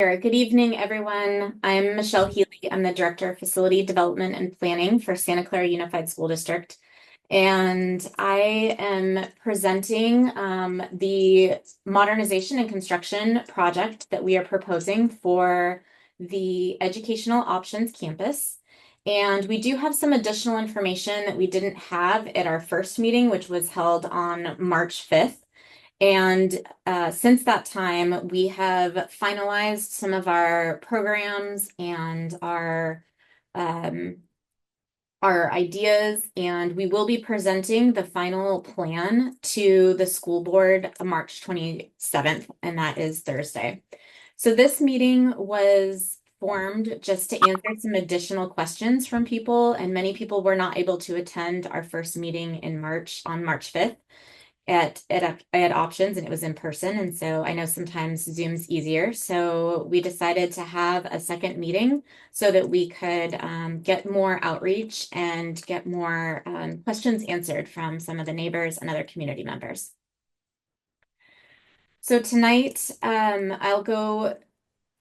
Good evening, everyone. I'm Michelle Healy. I'm the Director of Facility Development and Planning for Santa Clara Unified School District. And I am presenting the modernization and construction project that we are proposing for the Educational Options Campus. And we do have some additional information that we didn't have at our first meeting, which was held on March 5th. And since that time, we have finalized some of our programs and our ideas, and we will be presenting the final plan to the school board on March 27th, and that is Thursday. So this meeting was formed just to answer some additional questions from people, and many people were not able to attend our first meeting in March on March 5th. I had options and it was in person. And so I know sometimes Zoom's easier. So we decided to have a second meeting so that we could get more outreach and get more questions answered from some of the neighbors and other community members. So tonight, I'll go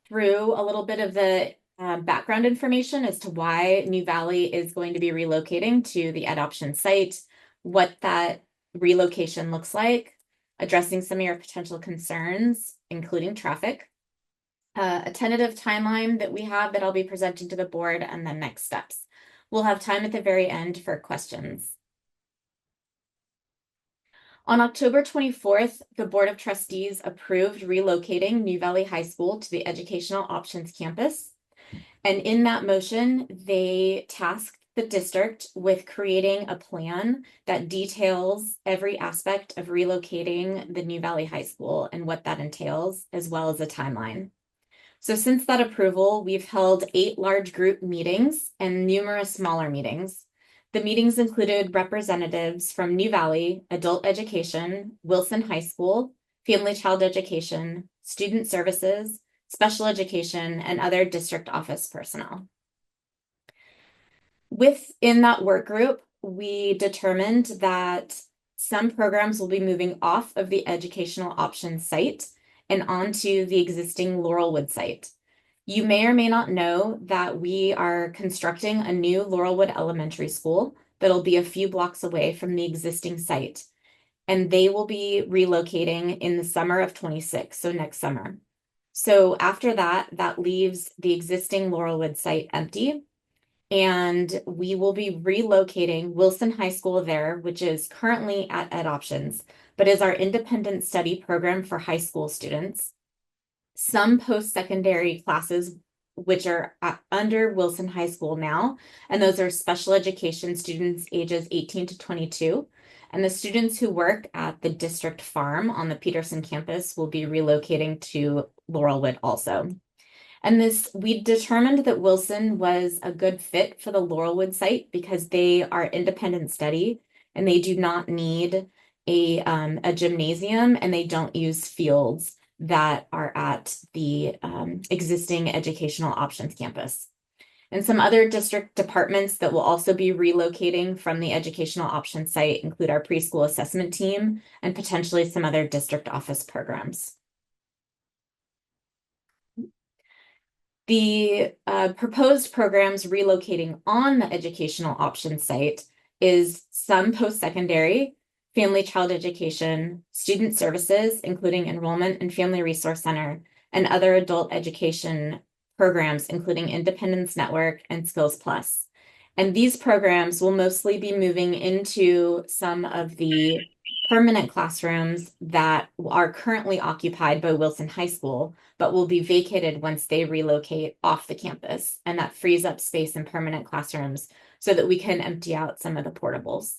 through a little bit of the background information as to why New Valley is going to be relocating to the adoption site, what that relocation looks like, addressing some of your potential concerns, including traffic, a tentative timeline that we have that I'll be presenting to the board, and then next steps. We'll have time at the very end for questions. On October 24th, the Board of Trustees approved relocating New Valley High School to the Educational Options Campus. And in that motion, they tasked the district with creating a plan that details every aspect of relocating the New Valley High School and what that entails, as well as a timeline. So since that approval, we've held 8 large group meetings and numerous smaller meetings. The meetings included representatives from New Valley, Adult Education, Wilson High School, Family Child Education, Student Services, Special Education, and other district office personnel. Within that work group, we determined that some programs will be moving off of the Educational Options site and onto the existing Laurelwood site. You may or may not know that we are constructing a new Laurelwood Elementary School that'll be a few blocks away from the existing site, and they will be relocating in the summer of 26, so next summer. So after that, that leaves the existing Laurelwood site empty, and we will be relocating Wilson High School there, which is currently at Ed Options, but is our independent study program for high school students. Some post-secondary classes, which are under Wilson High School now, and those are special education students ages 18 to 22. And the students who work at the district farm on the Peterson campus will be relocating to Laurelwood also. And we determined that Wilson was a good fit for the Laurelwood site because they are independent study and they do not need a gymnasium, and they don't use fields that are at the existing Educational Options campus. And some other district departments that will also be relocating from the Educational Options site include our preschool assessment team and potentially some other district office programs. The proposed programs relocating on the Educational Options site is some post-secondary, family child education, student services, including enrollment and family resource center, and other adult education programs, including Independence Network and Skills Plus. And these programs will mostly be moving into some of the permanent classrooms that are currently occupied by Wilson High School, but will be vacated once they relocate off the campus. And that frees up space in permanent classrooms so that we can empty out some of the portables.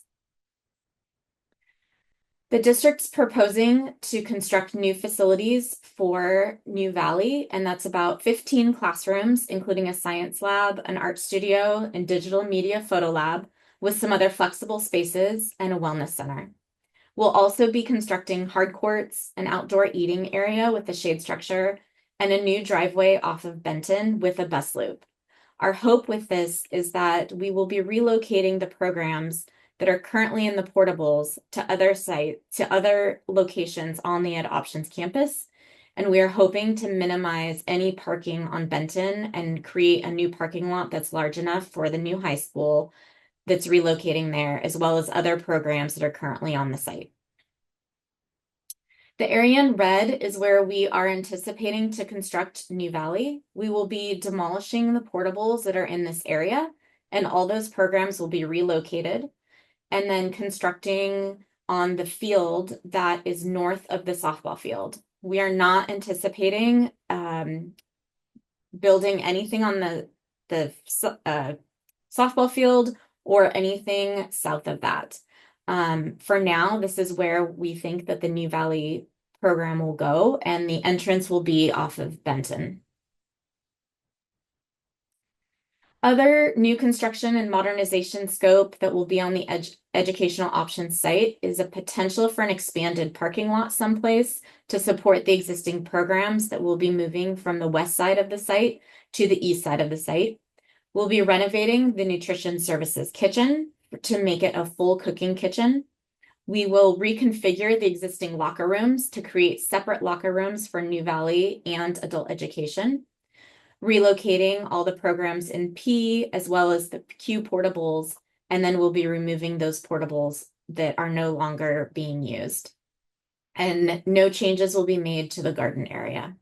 The district's proposing to construct new facilities for New Valley, and that's about 15 classrooms, including a science lab, an art studio, and digital media photo lab, with some other flexible spaces and a wellness center. We'll also be constructing hard courts, an outdoor eating area with a shade structure, and a new driveway off of Benton with a bus loop. Our hope with this is that we will be relocating the programs that are currently in the portables to other locations on the Ed Options campus. And we are hoping to minimize any parking on Benton and create a new parking lot that's large enough for the new high school that's relocating there, as well as other programs that are currently on the site. The area in red is where we are anticipating to construct New Valley. We will be demolishing the portables that are in this area, and all those programs will be relocated, and then constructing on the field that is north of the softball field. We are not anticipating building anything on the softball field or anything south of that. For now, this is where we think that the New Valley program will go, and the entrance will be off of Benton. Other new construction and modernization scope that will be on the educational options site is a potential for an expanded parking lot someplace to support the existing programs that will be moving from the west side of the site to the east side of the site. We'll be renovating the nutrition services kitchen to make it a full cooking kitchen. We will reconfigure the existing locker rooms to create separate locker rooms for New Valley and adult education, relocating all the programs in P as well as the Q portables, and then we'll be removing those portables that are no longer being used. And no changes will be made to the garden area.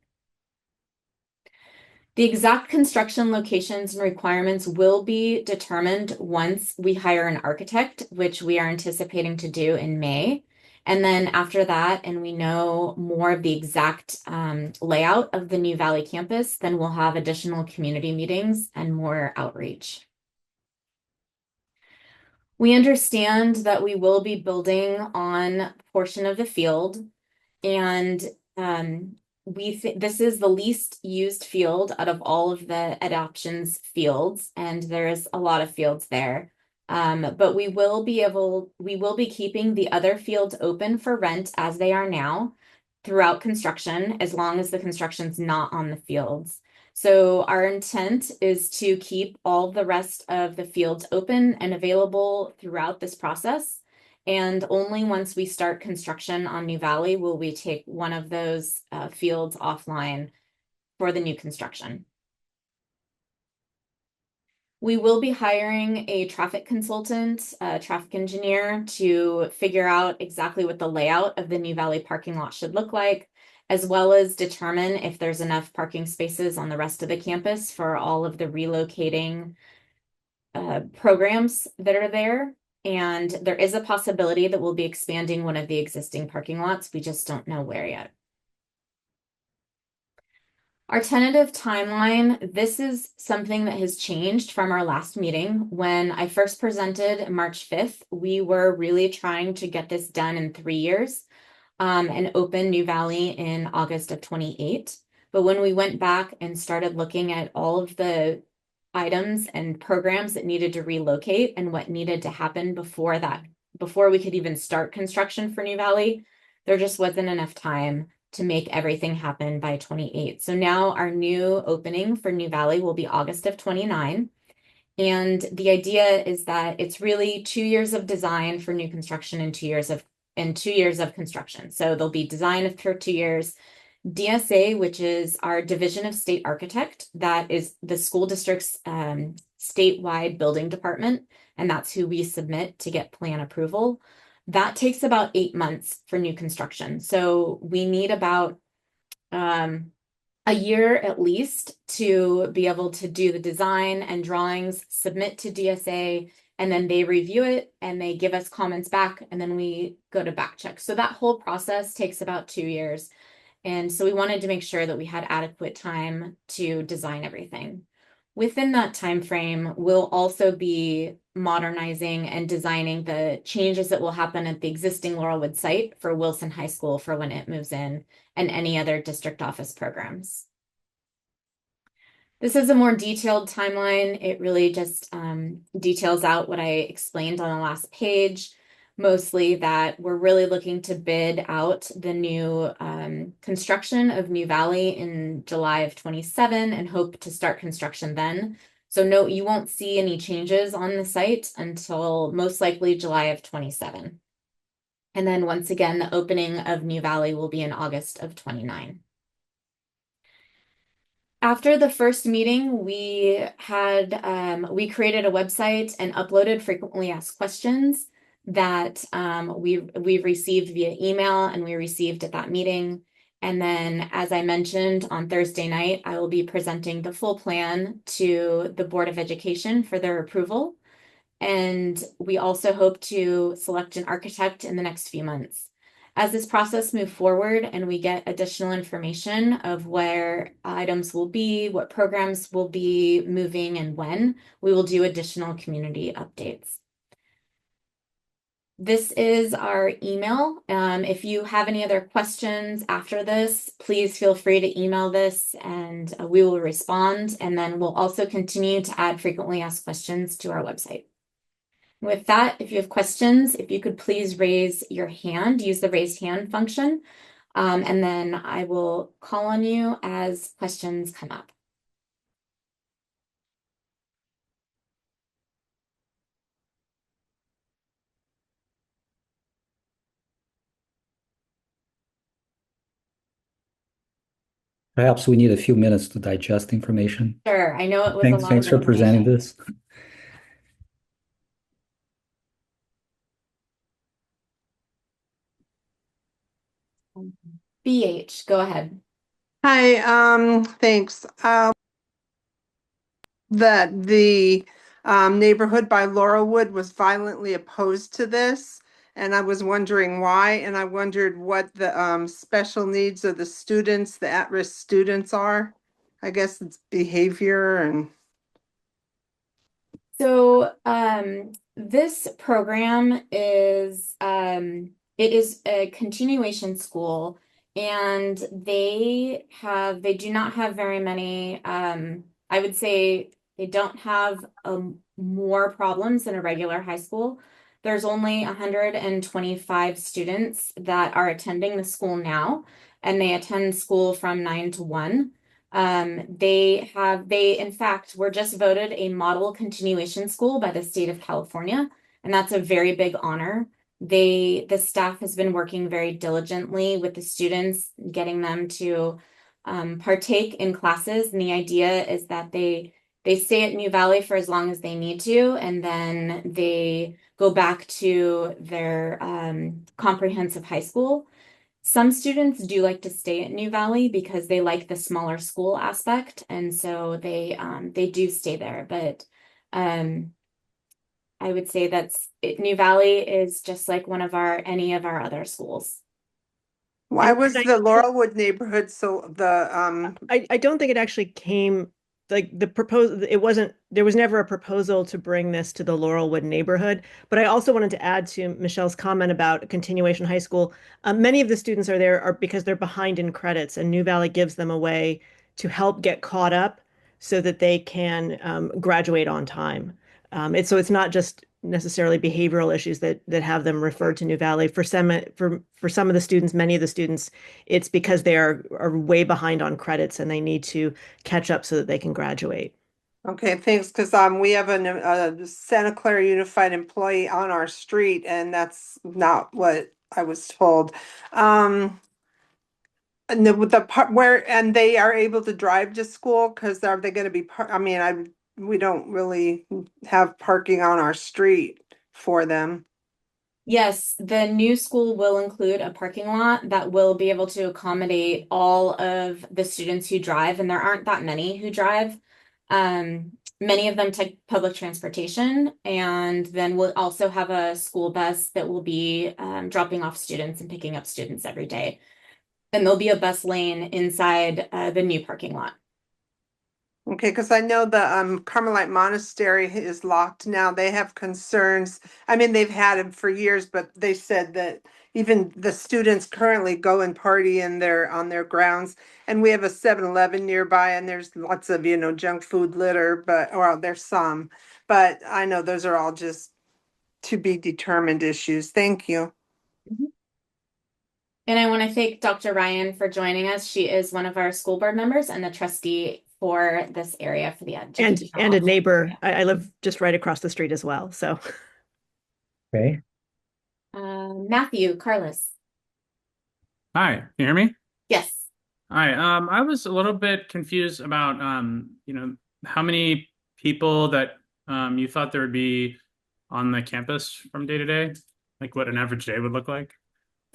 The exact construction locations and requirements will be determined once we hire an architect, which we are anticipating to do in May. And then after that, and we know more of the exact layout of the New Valley campus, then we'll have additional community meetings and more outreach. We understand that we will be building on a portion of the field, and this is the least used field out of all of the adoptions fields, and there's a lot of fields there. But we will be keeping the other fields open for rent as they are now throughout construction, as long as the construction's not on the fields. So our intent is to keep all the rest of the fields open and available throughout this process. And only once we start construction on New Valley will we take one of those fields offline for the new construction. We will be hiring a traffic consultant, a traffic engineer, to figure out exactly what the layout of the New Valley parking lot should look like, as well as determine if there's enough parking spaces on the rest of the campus for all of the relocating programs that are there. And there is a possibility that we'll be expanding one of the existing parking lots. We just don't know where yet. Our tentative timeline, this is something that has changed from our last meeting. When I first presented March 5th, we were really trying to get this done in 3 years and open New Valley in August of 28. But when we went back and started looking at all of the items and programs that needed to relocate and what needed to happen before we could even start construction for New Valley, there just wasn't enough time to make everything happen by 28. So now our new opening for New Valley will be August of 29. And the idea is that it's really 2 years of design for new construction and 2 years of construction. So there'll be design for 2 years. DSA, which is our Division of State Architect, that is the school district's statewide building department, and that's who we submit to get plan approval. That takes about 8 months for new construction. So we need about a year at least to be able to do the design and drawings, submit to DSA, and then they review it and they give us comments back, and then we go to back check. So that whole process takes about 2 years. And so we wanted to make sure that we had adequate time to design everything. Within that time frame, we'll also be modernizing and designing the changes that will happen at the existing Laurelwood site for Wilson High School for when it moves in, and any other district office programs. This is a more detailed timeline. It really just details out what I explained on the last page. Mostly that we're really looking to bid out the new construction of New Valley in July of 27 and hope to start construction then. So no, you won't see any changes on the site until most likely July of 27. And then once again, the opening of New Valley will be in August of 29. After the first meeting, we created a website and uploaded frequently asked questions that we received via email and we received at that meeting. And then, as I mentioned, on Thursday night, I will be presenting the full plan to the Board of Education for their approval. And we also hope to select an architect in the next few months. As this process moves forward and we get additional information of where items will be, what programs will be moving and when, we will do additional community updates. This is our email. If you have any other questions after this, please feel free to email this and we will respond. And then we'll also continue to add frequently asked questions to our website. With that, if you have questions, if you could please raise your hand, use the raised hand function, and then I will call on you as questions come up. Perhaps we need a few minutes to digest information. Sure, I know it was a Thanks, lot thanks of for presenting information. this. BH, go ahead. Hi, thanks. That the neighborhood by Laurelwood was violently opposed to this, and I was wondering why, and I wondered what the special needs of the students, the at-risk students are. I guess it's behavior and So, this program is it is a continuation school, and they do not have very many. I would say they don't have more problems than a regular high school. There's only 125 students that are attending the school now, and they attend school from 9 to 1. They in fact were just voted a model continuation school by the state of California, and that's a very big honor. The staff has been working very diligently with the students, getting them to partake in classes. And the idea is that they stay at New Valley for as long as they need to, and then they go back to their comprehensive high school. Some students do like to stay at New Valley because they like the smaller school aspect, and so they do stay there. But um, I would say New Valley is just like one of our any of our other schools. why And was I, the Laurelwood neighborhood so the I don't think it actually came like the proposal. It wasn't, there was never a proposal to bring this to the Laurelwood neighborhood. But I also wanted to add to Michelle's comment about continuation high school. Many of the students are there are because they're behind in credits, and New Valley gives them a way to help get caught up so that they can graduate on time. So it's not just necessarily behavioral issues that have them referred to New Valley. For some of the students, many of the students, it's because they are way behind on credits and they need to catch up so that they can graduate. Okay, thanks, because we have a Santa Clara Unified employee on our street, and that's not what I was told. And with the part where, and they are able to drive to school, because are they gonna be I mean, we don't really have parking on our street for them. Yes, the new school will include a parking lot that will be able to accommodate all of the students who drive, and there aren't that many who drive. Many of them take public transportation, and then we'll also have a school bus that will be dropping off students and picking up students every day. And there'll be a bus lane inside the new parking lot. Okay, because I know the Carmelite Monastery is locked now. They have concerns. I mean, they've had them for years, but they said that even the students currently go and party in their on their grounds. And we have a 7-Eleven nearby, and there's lots of, junk food litter, but well, there's some. But I know those are all just to be determined issues. Thank you. Mhm. And I want to thank Dr. Ryan for joining us. She is one of our school board members and the trustee for this area for the educational And a options neighbor, area. I live just right across the street as well. So Okay. Matthew, Carlos. Hi, can you hear me? Yes. Hi. I was a little bit confused about, how many people that you thought there would be on the campus from day to day, like what an average day would look like.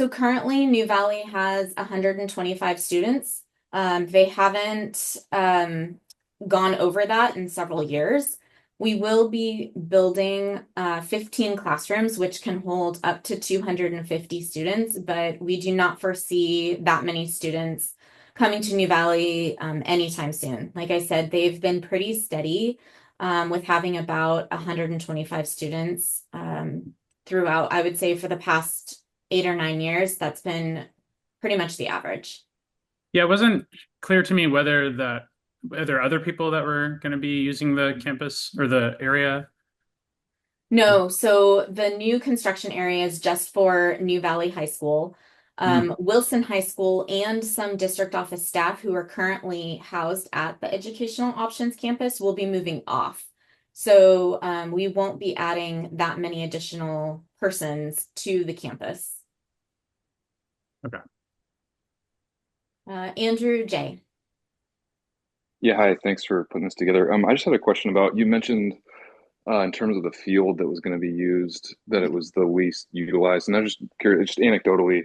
So currently, New Valley has 125 students. They haven't gone over that in several years. We will be building 15 classrooms, which can hold up to 250 students, but we do not foresee that many students coming to New Valley anytime soon. Like I said, they've been pretty steady with having about 125 students throughout, I would say, for the past 8 or 9 years. That's been pretty much the average. Yeah, it wasn't clear to me whether are there other people that were going to be using the campus or the area. No, so the new construction area is just for New Valley High School. Mhm. Wilson High School and some district office staff who are currently housed at the Educational Options campus will be moving off. So we won't be adding that many additional persons to the campus. Okay. Andrew J. Yeah, hi. Thanks for putting this together. I just had a question about, you mentioned in terms of the field that was going to be used, that it was the least utilized, and I'm just curious, just anecdotally,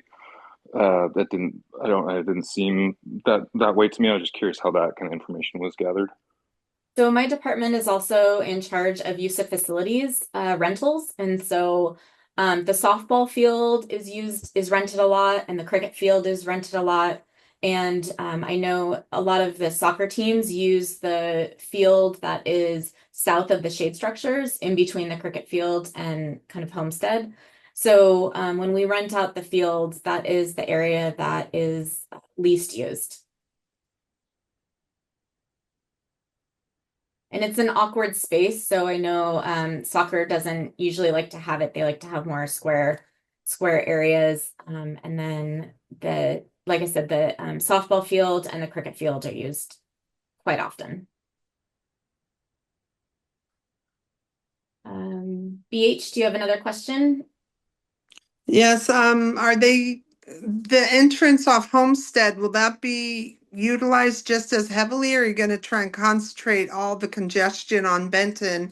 that didn't, I don't, it didn't seem that way to me. I was just curious how that kind of information was gathered. So my department is also in charge of use of facilities, rentals. And so the softball field is rented a lot, and the cricket field is rented a lot. And I know a lot of the soccer teams use the field that is south of the shade structures in between the cricket field and kind of Homestead. So when we rent out the fields, that is the area that is least used. And it's an awkward space, so I know soccer doesn't usually like to have it. They like to have more square areas. And then like I said, the softball field and the cricket field are used quite often. BH, do you have another question? Yes, are the entrance off Homestead, will that be utilized just as heavily, or are you gonna try and concentrate all the congestion on Benton?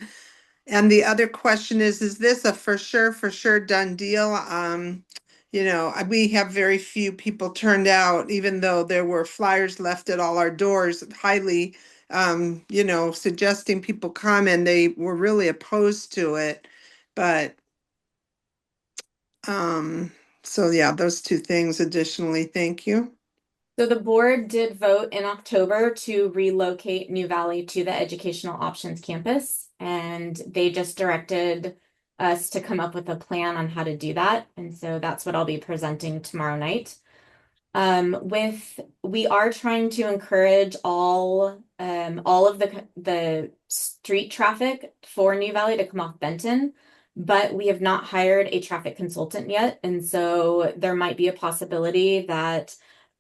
And the other question is this a for sure done deal? We have very few people turned out, even though there were flyers left at all our doors, highly, suggesting people come, and they were really opposed to it. But so yeah, those two things additionally, thank you. So the board did vote in October to relocate New Valley to the Educational Options campus, and they just directed us to come up with a plan on how to do that. And so that's what I'll be presenting tomorrow night. We are trying to encourage all of the street traffic for New Valley to come off Benton, but we have not hired a traffic consultant yet, and so there might be a possibility that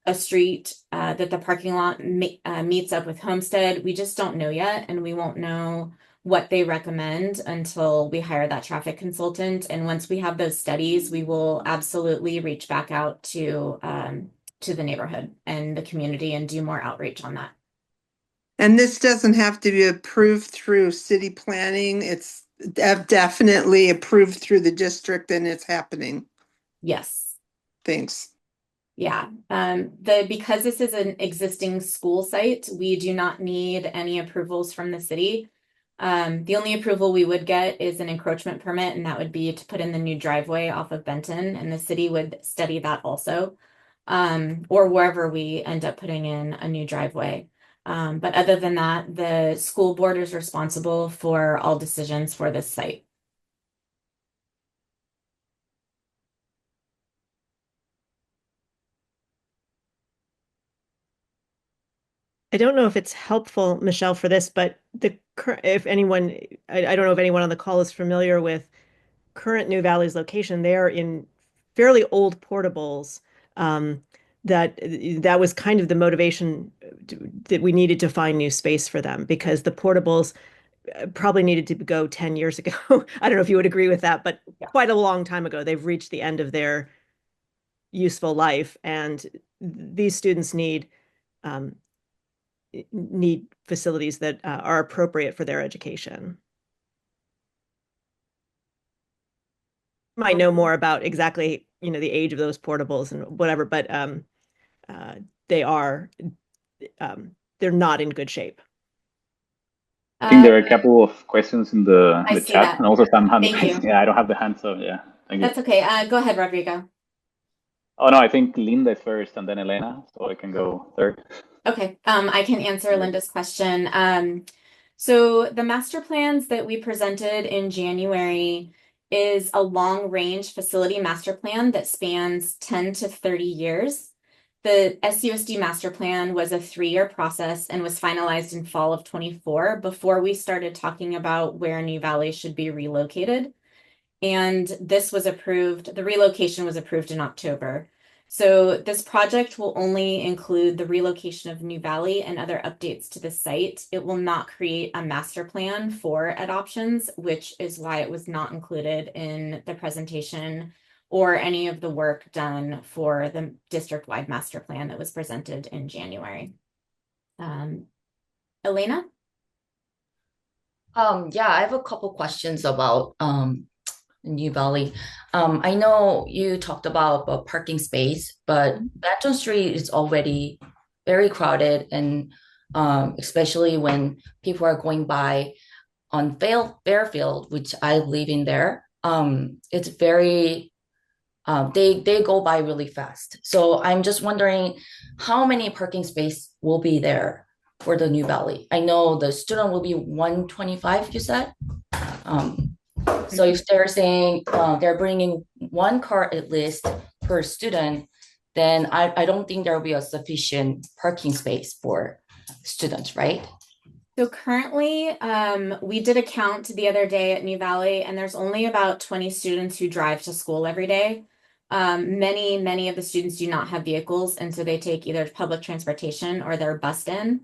a street that the parking lot meets up with Homestead. We just don't know yet, and we won't know what they recommend until we hire that traffic consultant. And once we have those studies, we will absolutely reach back out to the neighborhood and the community and do more outreach on that. And this doesn't have to be approved through city planning. It's definitely approved through the district, and it's happening. Yes. Thanks. Yeah. Because this is an existing school site, we do not need any approvals from the city. The only approval we would get is an encroachment permit, and that would be to put in the new driveway off of Benton, and the city would study that also. Or wherever we end up putting in a new driveway. But other than that, the school board is responsible for all decisions for this site. I don't know if it's helpful, Michelle, for this, but if anyone, I don't know if anyone on the call is familiar with current New Valley's location. They are in fairly old portables. Um, that was kind of the motivation that we needed to find new space for them, because the portables probably needed to go 10 years ago. I don't know if you would agree with that, but Yeah. quite a long time ago. They've reached the end of their useful life, and these students need need facilities that are appropriate for their education. Might know more about exactly, the age of those portables and whatever, but they are they're not in good shape. I think there are a couple of questions in I the see chat that. and also some hand Thank raised. you. Yeah, I don't have the hand, so yeah. Thank you. That's okay. Go ahead, Rodrigo. Oh no, I think Linda is first and then Elena, so I can go third. Okay, I can answer Okay. Linda's question. So the master plans that we presented in January is a long-range facility master plan that spans 10 to 30 years. The SUSD master plan was a 3-year process and was finalized in fall of 24 before we started talking about where New Valley should be relocated. And this was approved, the relocation was approved in October. So this project will only include the relocation of New Valley and other updates to the site. It will not create a master plan for adoptions, which is why it was not included in the presentation or any of the work done for the district-wide master plan that was presented in January. Elena? Yeah, I have a couple questions about New Valley. I know you talked about a parking space, but Benton Street is already very crowded, and especially when people are going by on Fairfield, which I live in there, it's very they go by really fast. So I'm just wondering how many parking space will be there for the New Valley. I know the student will be 125, you said. So if they're saying they're bringing one car at least per student, then I don't think there will be a sufficient parking space for students, right? So currently, we did a count the other day at New Valley, and there's only about 20 students who drive to school every day. Many of the students do not have vehicles, and so they take either public transportation or they're bused in.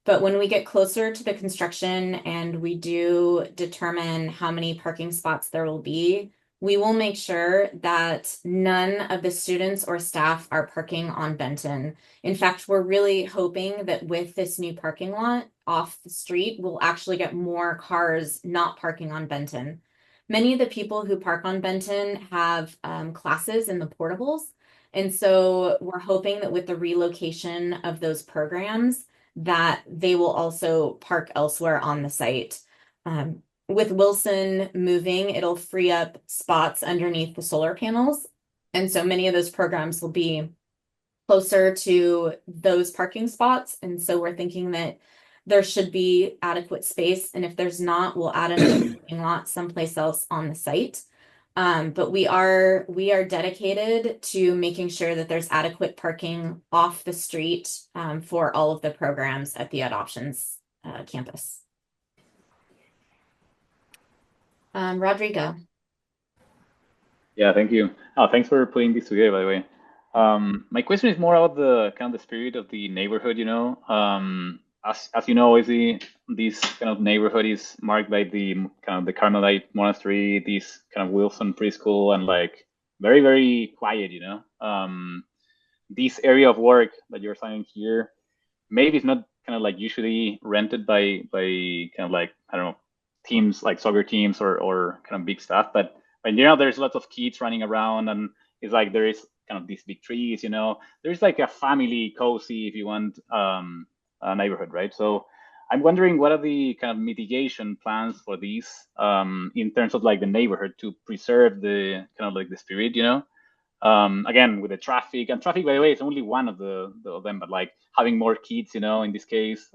But when we get closer to the construction and we do determine how many parking spots there will be, we will make sure that none of the students or staff are parking on Benton. In fact, we're really hoping that with this new parking lot off the street, we'll actually get more cars not parking on Benton. Many of the people who park on Benton have classes in the portables. And so we're hoping that with the relocation of those programs, that they will also park elsewhere on the site. With Wilson moving, it'll free up spots underneath the solar panels. And so many of those programs will be closer to those parking spots. And so we're thinking that there should be adequate space. And if there's not, we'll add another parking lot someplace else on the site. But we are dedicated to making sure that there's adequate parking off the street for all of the programs at the Adoptions campus. Rodrigo. Yeah, thank you. Oh, thanks for putting this together, by the way. My question is more about the kind of the spirit of the neighborhood, as you know, obviously, this kind of neighborhood is marked by the kind of the Carmelite monastery, this kind of Wilson preschool, and like very, very quiet, This area of work that you're signing here, maybe it's not kind of like usually rented by kind of like, I don't know, teams like soccer teams or kind of big stuff, but there's lots of kids running around, and it's like there is kind of these big trees, there's like a family cozy, if you want, neighborhood, right? So I'm wondering, what are the kind of mitigation plans for these in terms of like the neighborhood to preserve the kind of like the spirit, again, with the traffic, and traffic, by the way, is only one of them, but like having more kids, in this case,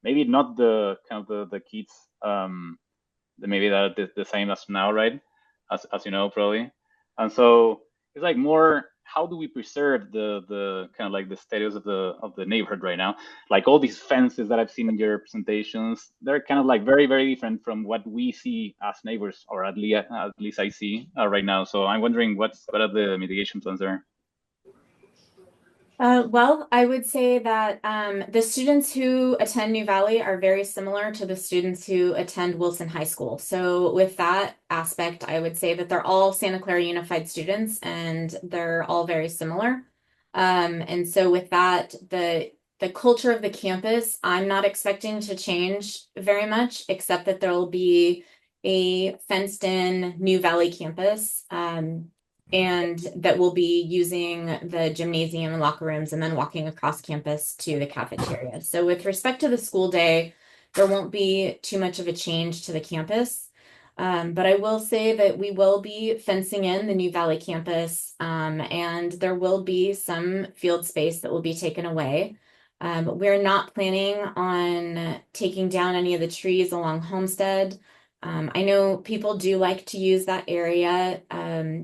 maybe not the kind of the kids, maybe that the same as now, right? As you know, probably. And so it's like more, how do we preserve the kind of like the status of the neighborhood right now? Like all these fences that I've seen in your presentations, they're kind of like very, very different from what we see as neighbors, or at least I see right now. So I'm wondering what are the mitigation plans there? Well, I would say that the students who attend New Valley are very similar to the students who attend Wilson High School. So with that aspect, I would say that they're all Santa Clara Unified students and they're all very similar. And so with that, the culture of the campus, I'm not expecting to change very much, except that there will be a fenced-in New Valley campus, and that we'll be using the gymnasium and locker rooms and then walking across campus to the cafeteria. So with respect to the school day, there won't be too much of a change to the campus. But I will say that we will be fencing in the New Valley campus, and there will be some field space that will be taken away. We're not planning on taking down any of the trees along Homestead. I know people do like to use that area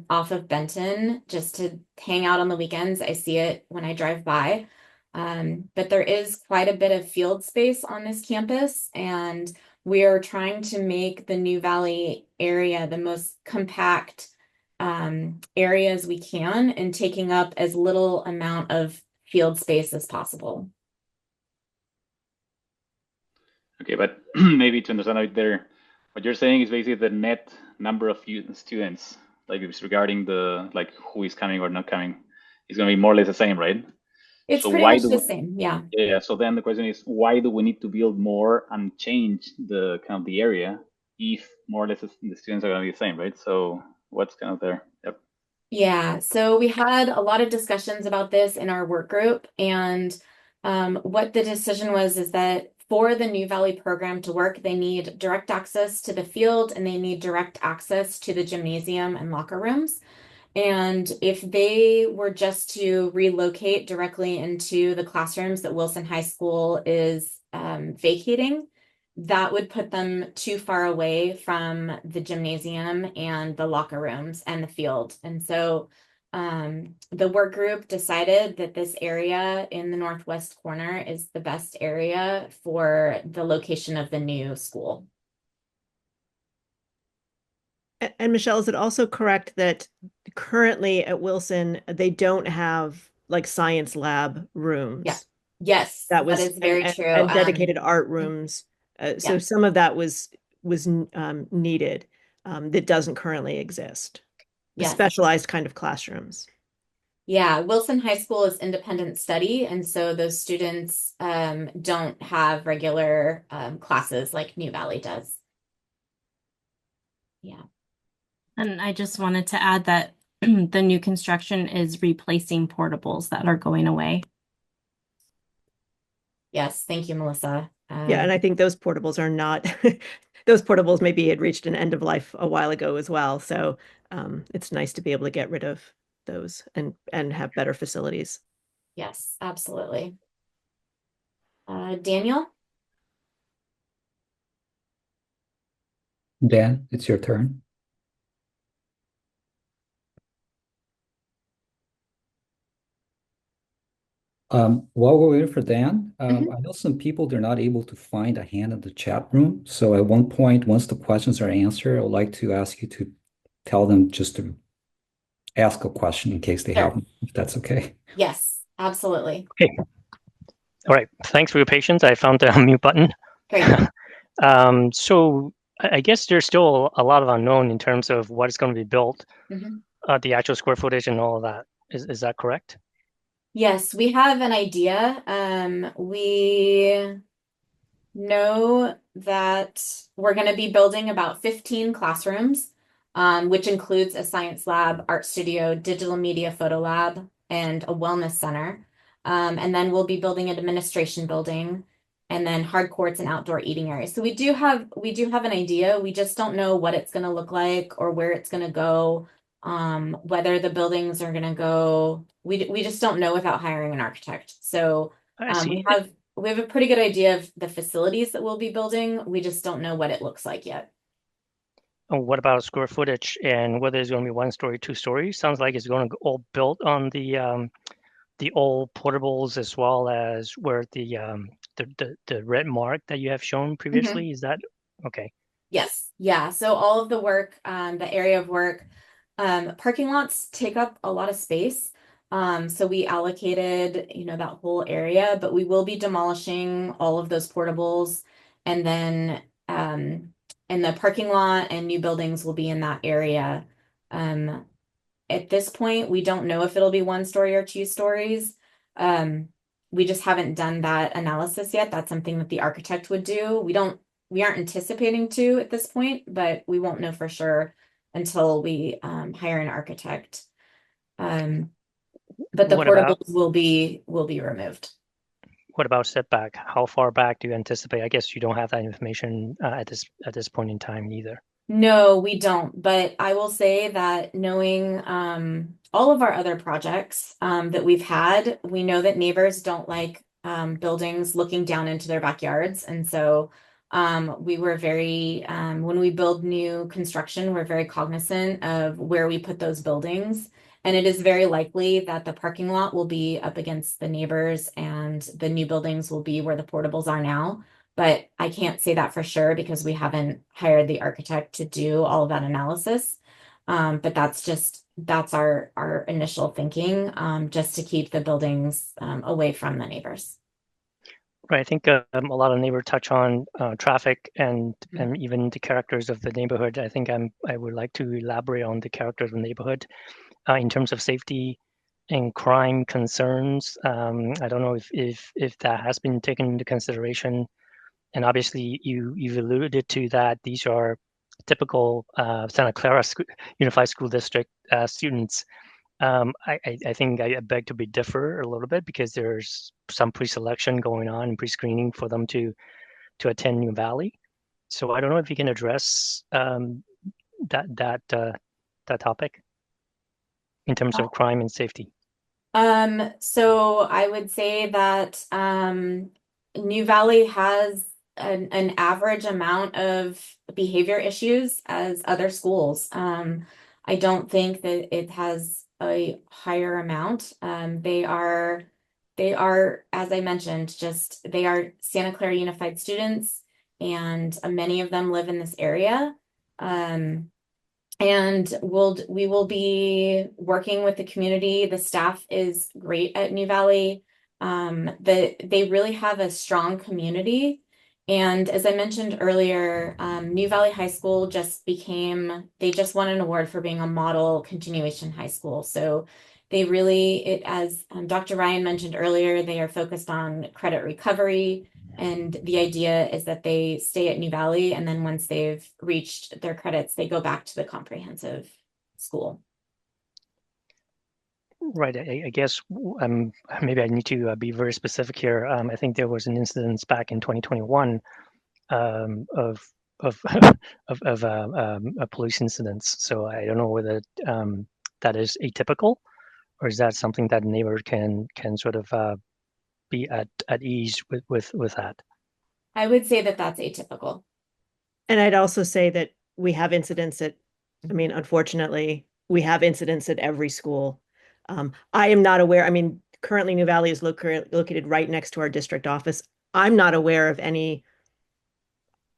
off of Benton just to hang out on the weekends. I see it when I drive by. But there is quite a bit of field space on this campus, and we are trying to make the New Valley area the most compact area as we can, and taking up as little amount of field space as possible. Okay, but maybe to understand out there, what you're saying is basically the net number of students, like it's regarding the like who is coming or not coming, is going to be more or less the same, right? It's So pretty why much do the we- same, yeah. Yeah. So then the question is, why do we need to build more and change the kind of the area if more or less the students are going to be the same, right? So what's kind of there? Yep. Yeah, so we had a lot of discussions about this in our work group, and what the decision was is that for the New Valley program to work, they need direct access to the field and they need direct access to the gymnasium and locker rooms. And if they were just to relocate directly into the classrooms that Wilson High School is vacating, that would put them too far away from the gymnasium and the locker rooms and the field. And so the work group decided that this area in the northwest corner is the best area for the location of the new school. And Michelle, is it also correct that currently at Wilson, they don't have like science lab rooms? Yeah. Yes, That was is very true. and dedicated art rooms. So yeah. some of that was needed that doesn't currently exist. Yes. Specialized kind of classrooms. Yeah, Wilson High School is independent study, and so those students don't have regular classes like New Valley does. Yeah. And I just wanted to add that the new construction is replacing portables that are going away. Yes, thank you, Melissa. Yeah, and I think those portables are not, those portables maybe had reached an end of life a while ago as well. So it's nice to be able to get rid of those and have better facilities. Yes, absolutely. Daniel? Dan, it's your turn. While we're waiting for Dan, I know some people, they're not able to find a hand in the chat room. So at one point, once the questions are answered, I would like to ask you to tell them just to ask a question in case they Sure. haven't, if that's okay. Yes, absolutely. Okay. All right. Thanks for your patience. I found the unmute button. Great. So I guess there's still a lot of unknown in terms of what is going to be built, the actual square footage and all of that. Is that correct? Yes, we have an idea. We know that we're going to be building about 15 classrooms, which includes a science lab, art studio, digital media photo lab, and a wellness center. And then we'll be building an administration building, and then hard courts and outdoor eating areas. So we do have an idea. We just don't know what it's going to look like or where it's going to go. Whether the buildings are going to go, we just don't know without hiring an architect. So we have a pretty good idea of the facilities that we'll be building. We just don't know what it looks like yet. What about square footage and whether it's going to be 1 story, 2 stories? Sounds like it's going to all built on the old portables as well as where the red mark that you have shown previously. Is that okay? Yes. Yeah. So all of the work, the area of work, parking lots take up a lot of space. So we allocated, that whole area, but we will be demolishing all of those portables, and then in the parking lot and new buildings will be in that area. At this point, we don't know if it'll be 1 story or 2 stories. we just haven't done that analysis yet. That's something that the architect would do. We aren't anticipating to at this point, but we won't know for sure until we hire an architect. But the What about portables will be removed. what about setback? How far back do you anticipate? I guess you don't have that information at this point in time either. No, we don't. But I will say that knowing all of our other projects that we've had, we know that neighbors don't like buildings looking down into their backyards. And so we were very, when we build new construction, we're very cognizant of where we put those buildings. And it is very likely that the parking lot will be up against the neighbors and the new buildings will be where the portables are now. But I can't say that for sure because we haven't hired the architect to do all of that analysis. But that's our initial thinking, just to keep the buildings away from the neighbors. Right. I think a lot of neighbors touch on traffic and even the characters of the neighborhood. I think I would like to elaborate on the characters of the neighborhood in terms of safety and crime concerns. I don't know if that has been taken into consideration. And obviously, you've alluded to that. These are typical Santa Clara Unified School District students. I think I beg to be differ a little bit because there's some pre-selection going on and pre-screening for them to attend New Valley. So I don't know if you can address that topic in terms of crime and safety. So I would say that New Valley has an average amount of behavior issues as other schools. I don't think that it has a higher amount. They are, as I mentioned, they are Santa Clara Unified students, and many of them live in this area. And we will be working with the community. The staff is great at New Valley. They really have a strong community. And as I mentioned earlier, New Valley High School they just won an award for being a model continuation high school. So as Dr. Ryan mentioned earlier, they are focused on credit recovery. And the idea is that they stay at New Valley, and then once they've reached their credits, they go back to the comprehensive school. Right. I guess maybe I need to be very specific here. I think there was an incident back in 2021 of police incidents. So I don't know whether that is atypical, or is that something that neighbors can sort of be at ease with that? I would say that that's atypical. And I'd also say that we have incidents unfortunately, we have incidents at every school. I am not aware, currently New Valley is located right next to our district office. I'm not aware of any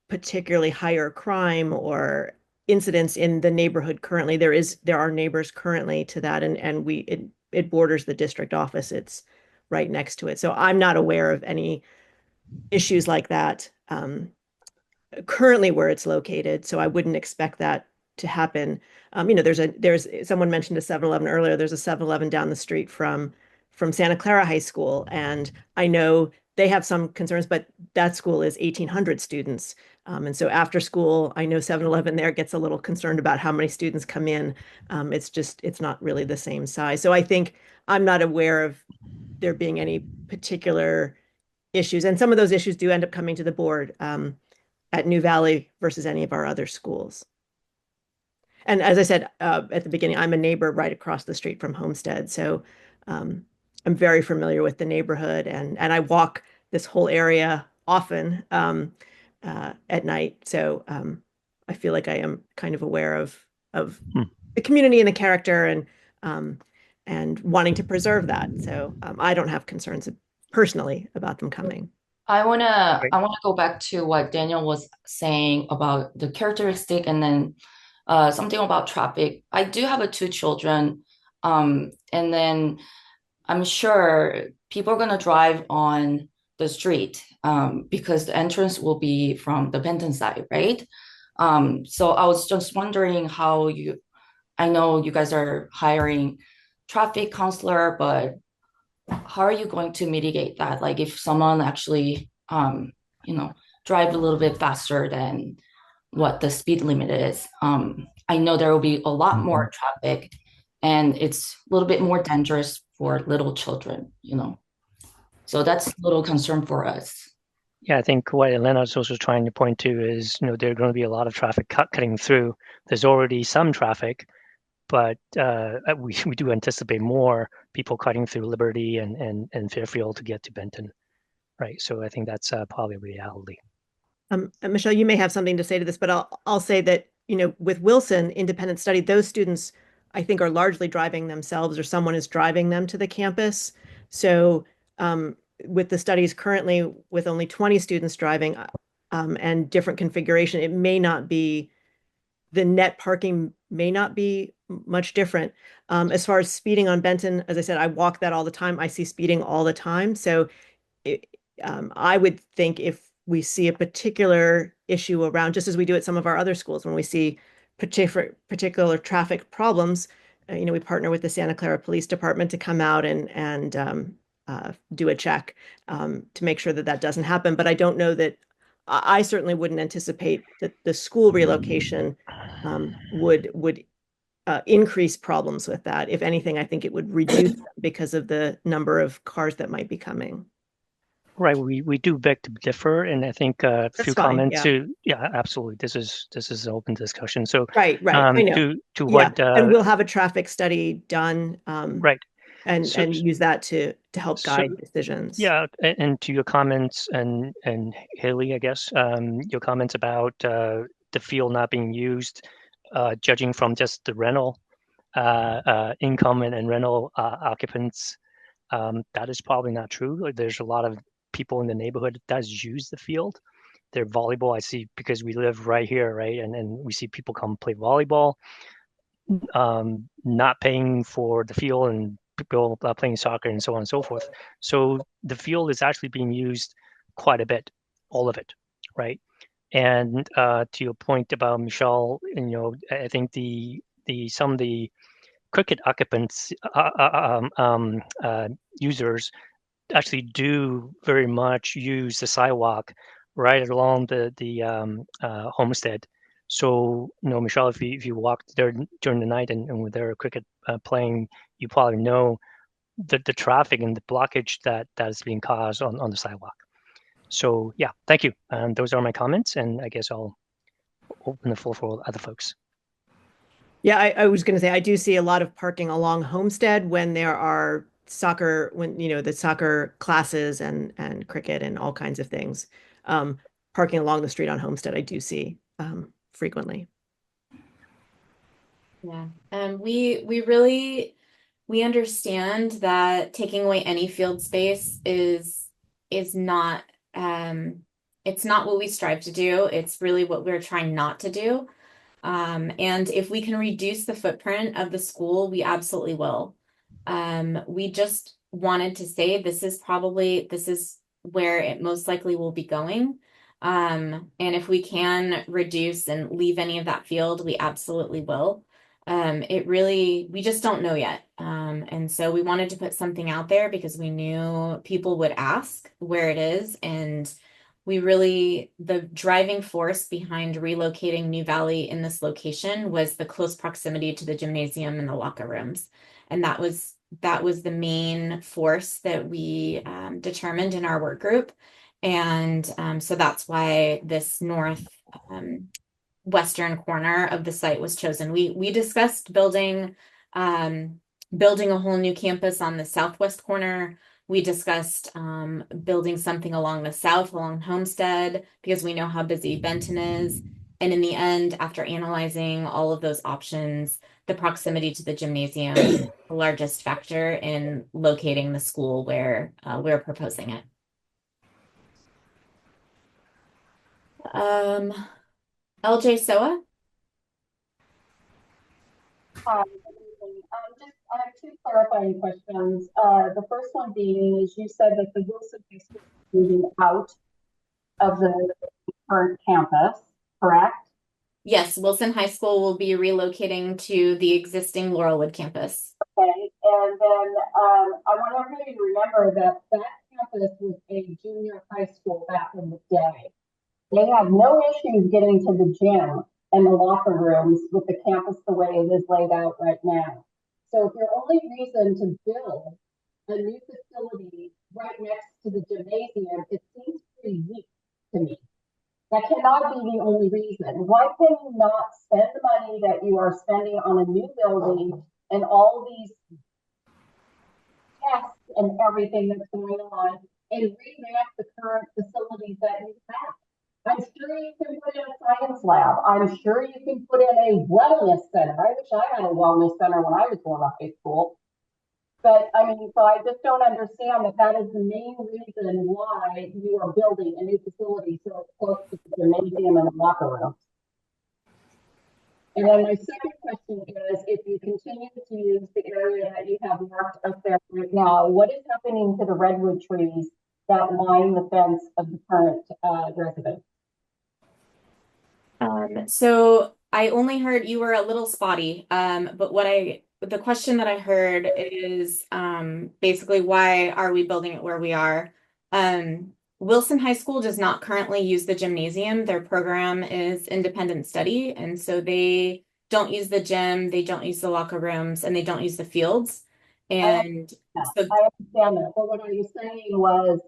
particularly higher crime or incidents in the neighborhood currently. There are neighbors currently to that, and it borders the district office. It's right next to it. So I'm not aware of any issues like that currently where it's located. So I wouldn't expect that to happen. There's someone mentioned a 7-Eleven earlier. There's a 7-Eleven down the street from Santa Clara High School, and I know they have some concerns, but that school is 1,800 students. And so after school, I know 7-Eleven there gets a little concerned about how many students come in. It's not really the same size. So I think I'm not aware of there being any particular issues. And some of those issues do end up coming to the board at New Valley versus any of our other schools. And as I said at the beginning, I'm a neighbor right across the street from Homestead. So I'm very familiar with the neighborhood, and I walk this whole area often at night. So I feel like I am kind of aware of the community and the character, and wanting to preserve that. So I don't have concerns personally about them coming. I wanna go back to what Daniel was saying about the characteristic, and then something about traffic. I do have 2 children, and then I'm sure people are gonna drive on the street because the entrance will be from the Benton side, right? So I was just wondering I know you guys are hiring traffic counselor, but how are you going to mitigate that? Like if someone actually, drive a little bit faster than what the speed limit is, I know there will be a lot more traffic, and it's a little bit more dangerous for little children, So that's a little concern for us. Yeah, I think what Elena's also trying to point to is, there are going to be a lot of traffic cutting through. There's already some traffic, but we do anticipate more people cutting through Liberty and Fairfield to get to Benton, right? So I think that's probably a reality. Michelle, you may have something to say to this, but I'll say that, with Wilson Independent Study, those students, I think, are largely driving themselves, or someone is driving them to the campus. So with the studies currently with only 20 students driving and different configuration, it may not be, the net parking may not be much different. As far as speeding on Benton, as I said, I walk that all the time. I see speeding all the time. So I would think if we see a particular issue around, just as we do at some of our other schools, when we see particular traffic problems, we partner with the Santa Clara Police Department to come out and do a check to make sure that that doesn't happen. But I don't know that, I certainly wouldn't anticipate that the school relocation would increase problems with that. If anything, I think it would reduce them because of the number of cars that might be coming. Right, we do beg to differ, and I think a few fine, comments yeah. to absolutely. This is an open discussion. So Right, I know. to what and we'll have a traffic study done, right, and So- use that to help so- guide decisions. yeah, and to your comments and Haley, I guess, your comments about the field not being used, judging from just the rental income and rental occupants, that is probably not true. There's a lot of people in the neighborhood that does use the field. Their volleyball, I see, because we live right here, right, and we see people come play volleyball, not paying for the field, and people playing soccer and so on and so forth. So the field is actually being used quite a bit, all of it, right? And to your point about Michelle, I think some of the cricket occupants, users actually do very much use the sidewalk right along the homestead. So, Michelle, if you walk there during the night and there are cricket playing, you probably know the traffic and the blockage that is being caused on the sidewalk. So, yeah, thank you. Those are my comments, and I guess I'll open the floor for other folks. Yeah, I was going to say, I do see a lot of parking along Homestead when there are soccer, the soccer classes and cricket and all kinds of things. Parking along the street on Homestead, I do see frequently. Yeah, we understand that taking away any field space is not it's not what we strive to do. It's really what we're trying not to do. And if we can reduce the footprint of the school, we absolutely will. We just wanted to say this is where it most likely will be going. And if we can reduce and leave any of that field, we absolutely will. We just don't know yet. And so we wanted to put something out there because we knew people would ask where it is. And the driving force behind relocating New Valley in this location was the close proximity to the gymnasium and the locker rooms. And that was the main force that we determined in our work group. And so that's why this western corner of the site was chosen. We discussed building a whole new campus on the southwest corner. We discussed building something along the south, along Homestead, because we know how busy Benton is. And in the end, after analyzing all of those options, the proximity to the gymnasium is the largest factor in locating the school where we're proposing it. LJ Soa? Hi, I have two clarifying questions. The first one being is you said that the Wilson High School is moving out of the current campus, correct? Yes, Wilson High School will be relocating to the existing Laurelwood campus. Okay, and then I want everybody to remember that that campus was a junior high school back in the day. They have no issues getting to the gym and the locker rooms with the campus the way it is laid out right now. So if your only reason to build a new facility right next to the gymnasium, it seems pretty weak to me. That cannot be the only reason. Why can you not spend the money that you are spending on a new building and all these tests and everything that's going on and revamp the current facilities that you have? I'm sure you can put in a science lab. I'm sure you can put in a wellness center. I wish I had a wellness center when I was going to high school. But I mean, so I just don't understand that that is the main reason why you are building a new facility so close to the gymnasium and the locker room. And then my second question is, if you continue to use the area that you have marked up there right now, what is happening to the redwood trees that line the fence of the current residence? So I only heard you were a little spotty, but the question that I heard is basically why are we building it where we are? Wilson High School does not currently use the gymnasium. Their program is independent study, and so they don't use the gym, they don't use the locker rooms, and they don't use the fields. And so I understand that, but what I was saying was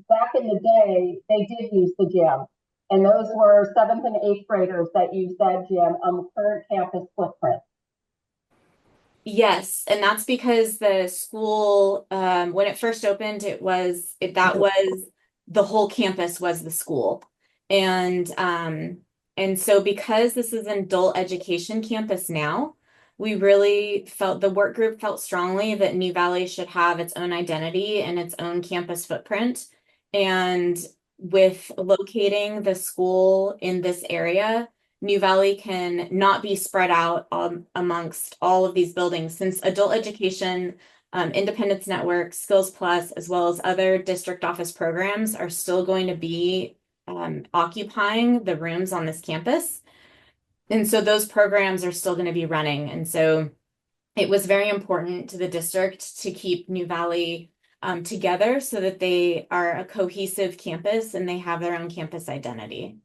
back in the day, they did use the gym. And those were 7th and 8th graders that used that gym on the current campus footprint. yes, and that's because the school, when it first opened, that was the whole campus was the school. And so because this is an adult education campus now, we really felt, the work group felt strongly that New Valley should have its own identity and its own campus footprint. And with locating the school in this area, New Valley can not be spread out amongst all of these buildings, since adult education, Independence Network, Skills Plus, as well as other district office programs are still going to be occupying the rooms on this campus. And so those programs are still going to be running. And so it was very important to the district to keep New Valley together so that they are a cohesive campus and they have their own campus identity.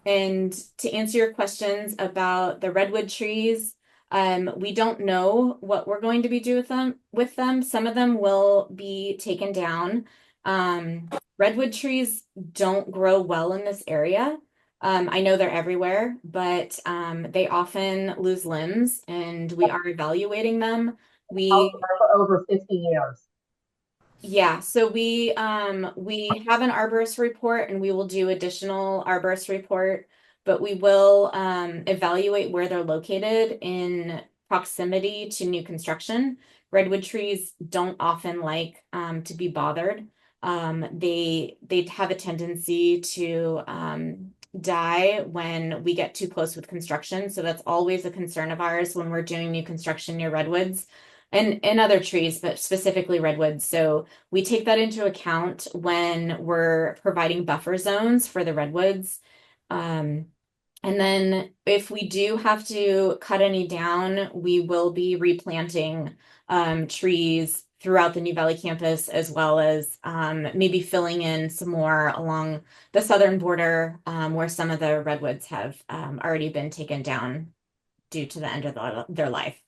And to answer your questions about the redwood trees, we don't know what we're going to be doing with them. Some of them will be taken down. Redwood trees don't grow well in this area. I know they're everywhere, but they often lose limbs, and we are evaluating them. For over 50 years. Yeah, so we have an arborist report, and we will do additional arborist report, but we will evaluate where they're located in proximity to new construction. Redwood trees don't often like to be bothered. They have a tendency to die when we get too close with construction. So that's always a concern of ours when we're doing new construction near redwoods and other trees, but specifically redwoods. So we take that into account when we're providing buffer zones for the redwoods. And then if we do have to cut any down, we will be replanting trees throughout the New Valley campus, as well as maybe filling in some more along the southern border where some of the redwoods have already been taken down due to the end of their life.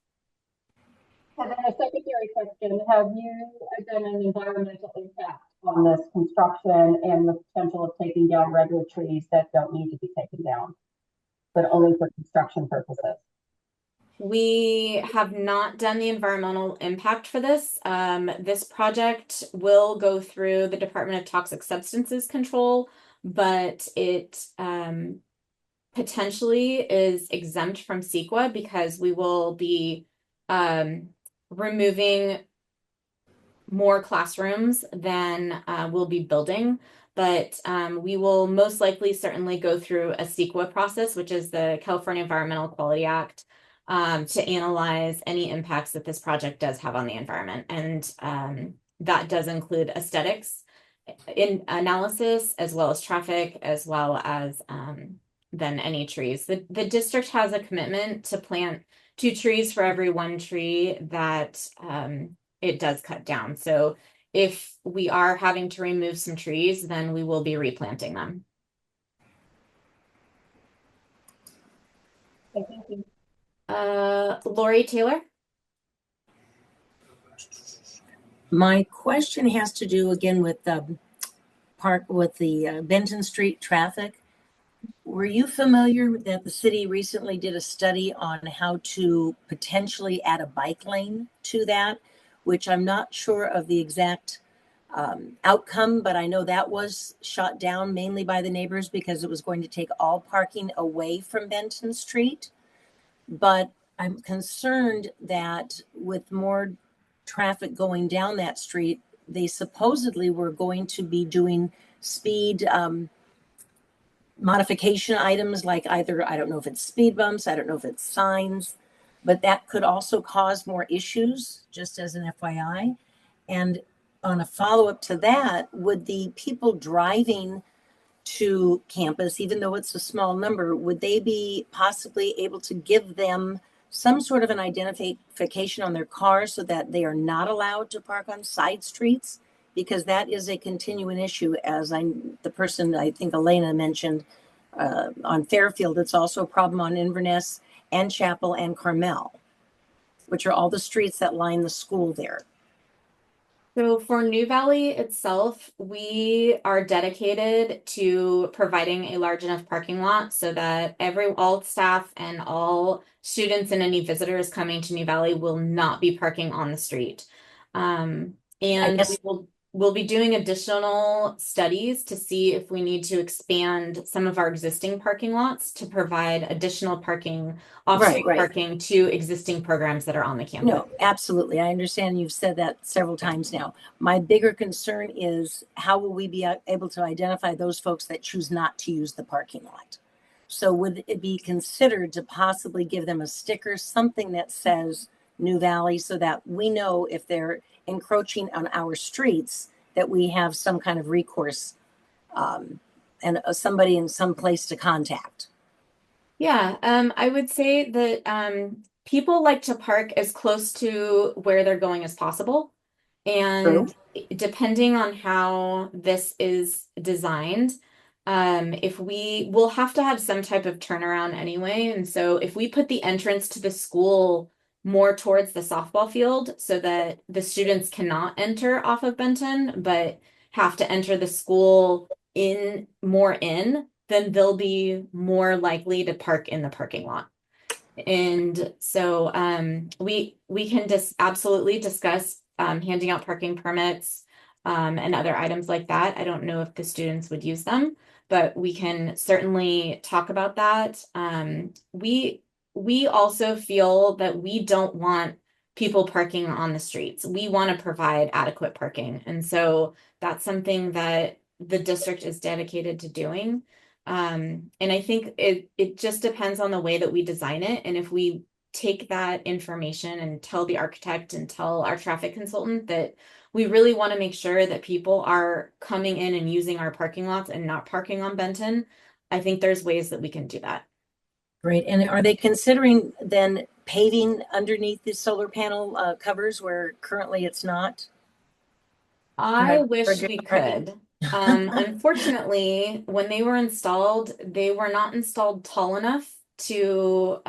And then a secondary question, have you done an environmental impact on this construction and the potential of taking down redwood trees that don't need to be taken down, but only for construction purposes? We have not done the environmental impact for this. This project will go through the Department of Toxic Substances Control, but it potentially is exempt from CEQA because we will be removing more classrooms than we'll be building. But we will most likely certainly go through a CEQA process, which is the California Environmental Quality Act, to analyze any impacts that this project does have on the environment. And that does include aesthetics in analysis, as well as traffic, as well as than any trees. The district has a commitment to plant 2 trees for every 1 tree that it does cut down. So if we are having to remove some trees, then we will be replanting them. Okay, thank you. Lori Taylor? My question has to do again with the Benton Street traffic. Were you familiar that the city recently did a study on how to potentially add a bike lane to that, which I'm not sure of the exact outcome, but I know that was shot down mainly by the neighbors because it was going to take all parking away from Benton Street. But I'm concerned that with more traffic going down that street, they supposedly were going to be doing speed modification items like either, I don't know if it's speed bumps, I don't know if it's signs, but that could also cause more issues, just as an FYI. And on a follow-up to that, would the people driving to campus, even though it's a small number, would they be possibly able to give them some sort of an identification on their car so that they are not allowed to park on side streets? Because that is a continuing issue, as the person I think Elena mentioned on Fairfield. It's also a problem on Inverness and Chapel and Carmel, which are all the streets that line the school there. So for New Valley itself, we are dedicated to providing a large enough parking lot so that all staff and all students and any visitors coming to New Valley will not be parking on the street. And we'll be doing additional studies to see if we need to expand some of our existing parking lots to provide additional parking, off-street parking to existing programs that are on the campus. No, absolutely. I understand you've said that several times now. My bigger concern is how will we be able to identify those folks that choose not to use the parking lot? So would it be considered to possibly give them a sticker, something that says New Valley, so that we know if they're encroaching on our streets, that we have some kind of recourse and somebody in some place to contact? Yeah, I would say that people like to park as close to where they're going as possible. And depending on how this is designed, we'll have to have some type of turnaround anyway. And so if we put the entrance to the school more towards the softball field so that the students cannot enter off of Benton, but have to enter the school then they'll be more likely to park in the parking lot. And so we can just absolutely discuss handing out parking permits and other items like that. I don't know if the students would use them, but we can certainly talk about that. We also feel that we don't want people parking on the streets. We want to provide adequate parking. And so that's something that the district is dedicated to doing. And I think it just depends on the way that we design it. And if we take that information and tell the architect and tell our traffic consultant that we really want to make sure that people are coming in and using our parking lots and not parking on Benton, I think there's ways that we can do that. Great. And are they considering then paving underneath the solar panel covers where currently it's not? I wish we could. Unfortunately, when they were installed, they were not installed tall enough to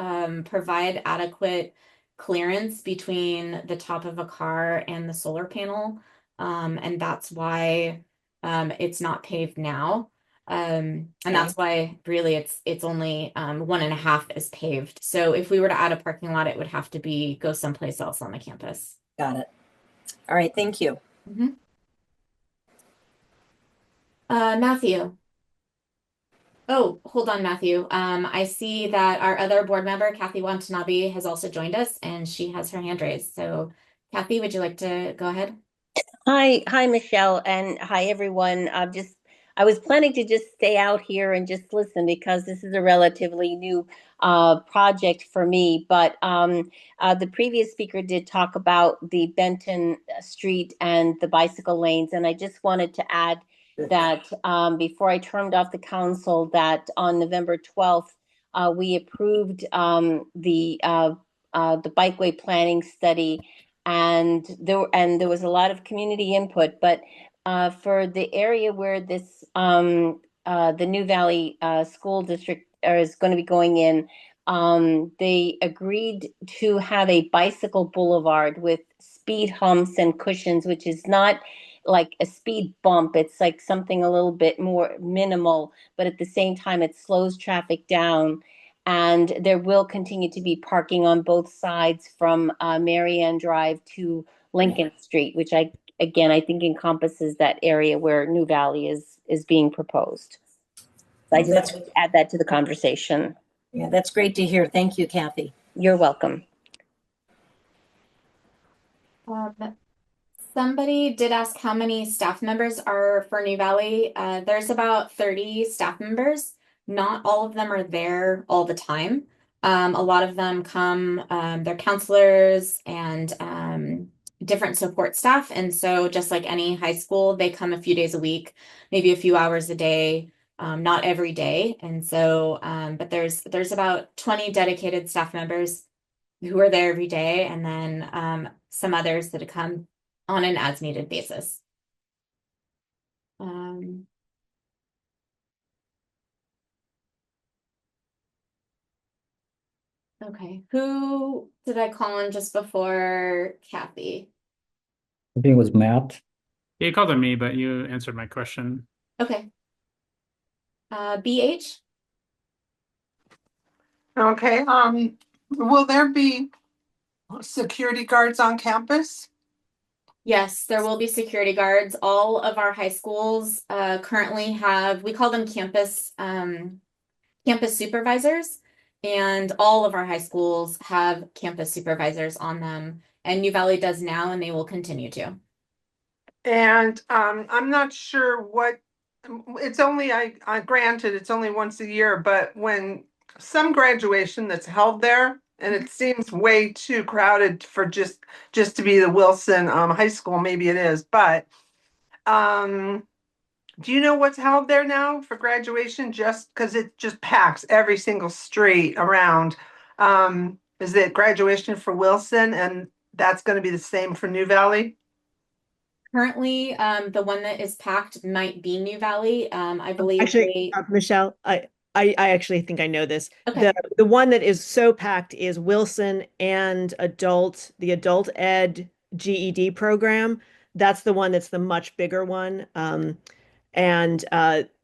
provide adequate clearance between the top of a car and the solar panel. And that's why it's not paved now. And that's why really it's only 1.5 is paved. So if we were to add a parking lot, it would have to go someplace else on the campus. Got it. All right, thank you. Mm-hmm. Matthew. Oh, hold on, Matthew. I see that our other board member, Kathy Watanabe, has also joined us and she has her hand raised. So Kathy, would you like to go ahead? Hi, Michelle, and hi, everyone. I was planning to just stay out here and just listen because this is a relatively new project for me. But the previous speaker did talk about the Benton Street and the bicycle lanes, and I just wanted to add that before I termed off the council, that on November 12th, we approved the bikeway planning study, and there was a lot of community input. But for the area where this the New Valley School District is going to be going in, they agreed to have a bicycle boulevard with speed humps and cushions, which is not like a speed bump. It's like something a little bit more minimal, but at the same time, it slows traffic down. And there will continue to be parking on both sides from Marianne Drive to Lincoln Street, which I think encompasses that area where New Valley is being proposed. So I just want to add that to the conversation. Yeah, that's great to hear. Thank you, Kathy. You're welcome. Somebody did ask how many staff members are for New Valley. There's about 30 staff members. Not all of them are there all the time. A lot of them come, they're counselors and different support staff. And so just like any high school, they come a few days a week, maybe a few hours a day, not every day. And so, but there's about 20 dedicated staff members who are there every day, and then some others that come on an as needed basis. Okay, who did I call on just before Kathy? I think it was Matt. Yeah, you called on me, but you answered my question. Okay. BH? Okay, will there be security guards on campus? Yes, there will be security guards. All of our high schools currently have, we call them campus supervisors, and all of our high schools have campus supervisors on them, and New Valley does now, and they will continue to. And I'm not sure what, it's only, granted, it's only once a year, but when some graduation that's held there, and it seems way too crowded for just to be the Wilson High School, maybe it is, but do you know what's held there now for graduation? Just because it just packs every single street around. Is it graduation for Wilson, and that's going to be the same for New Valley? Currently, the one that is packed might be New Valley. I believe Actually, Michelle, I actually think I know this. Okay. The one that is so packed is Wilson and the adult ed GED program. That's the one that's the much bigger one. And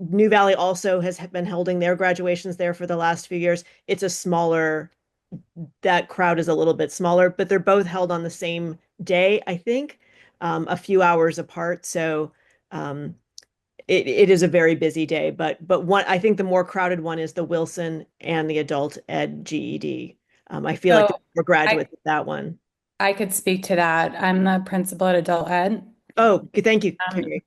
New Valley also has been holding their graduations there for the last few years. It's a smaller, that crowd is a little bit smaller, but they're both held on the same day, I think, a few hours apart. So it is a very busy day, but one, I think the more crowded one is the Wilson and the adult ed GED. I feel like So there's more graduates with that one. I could speak to that. I'm the principal at Adult Ed. Oh, thank you, Carrie.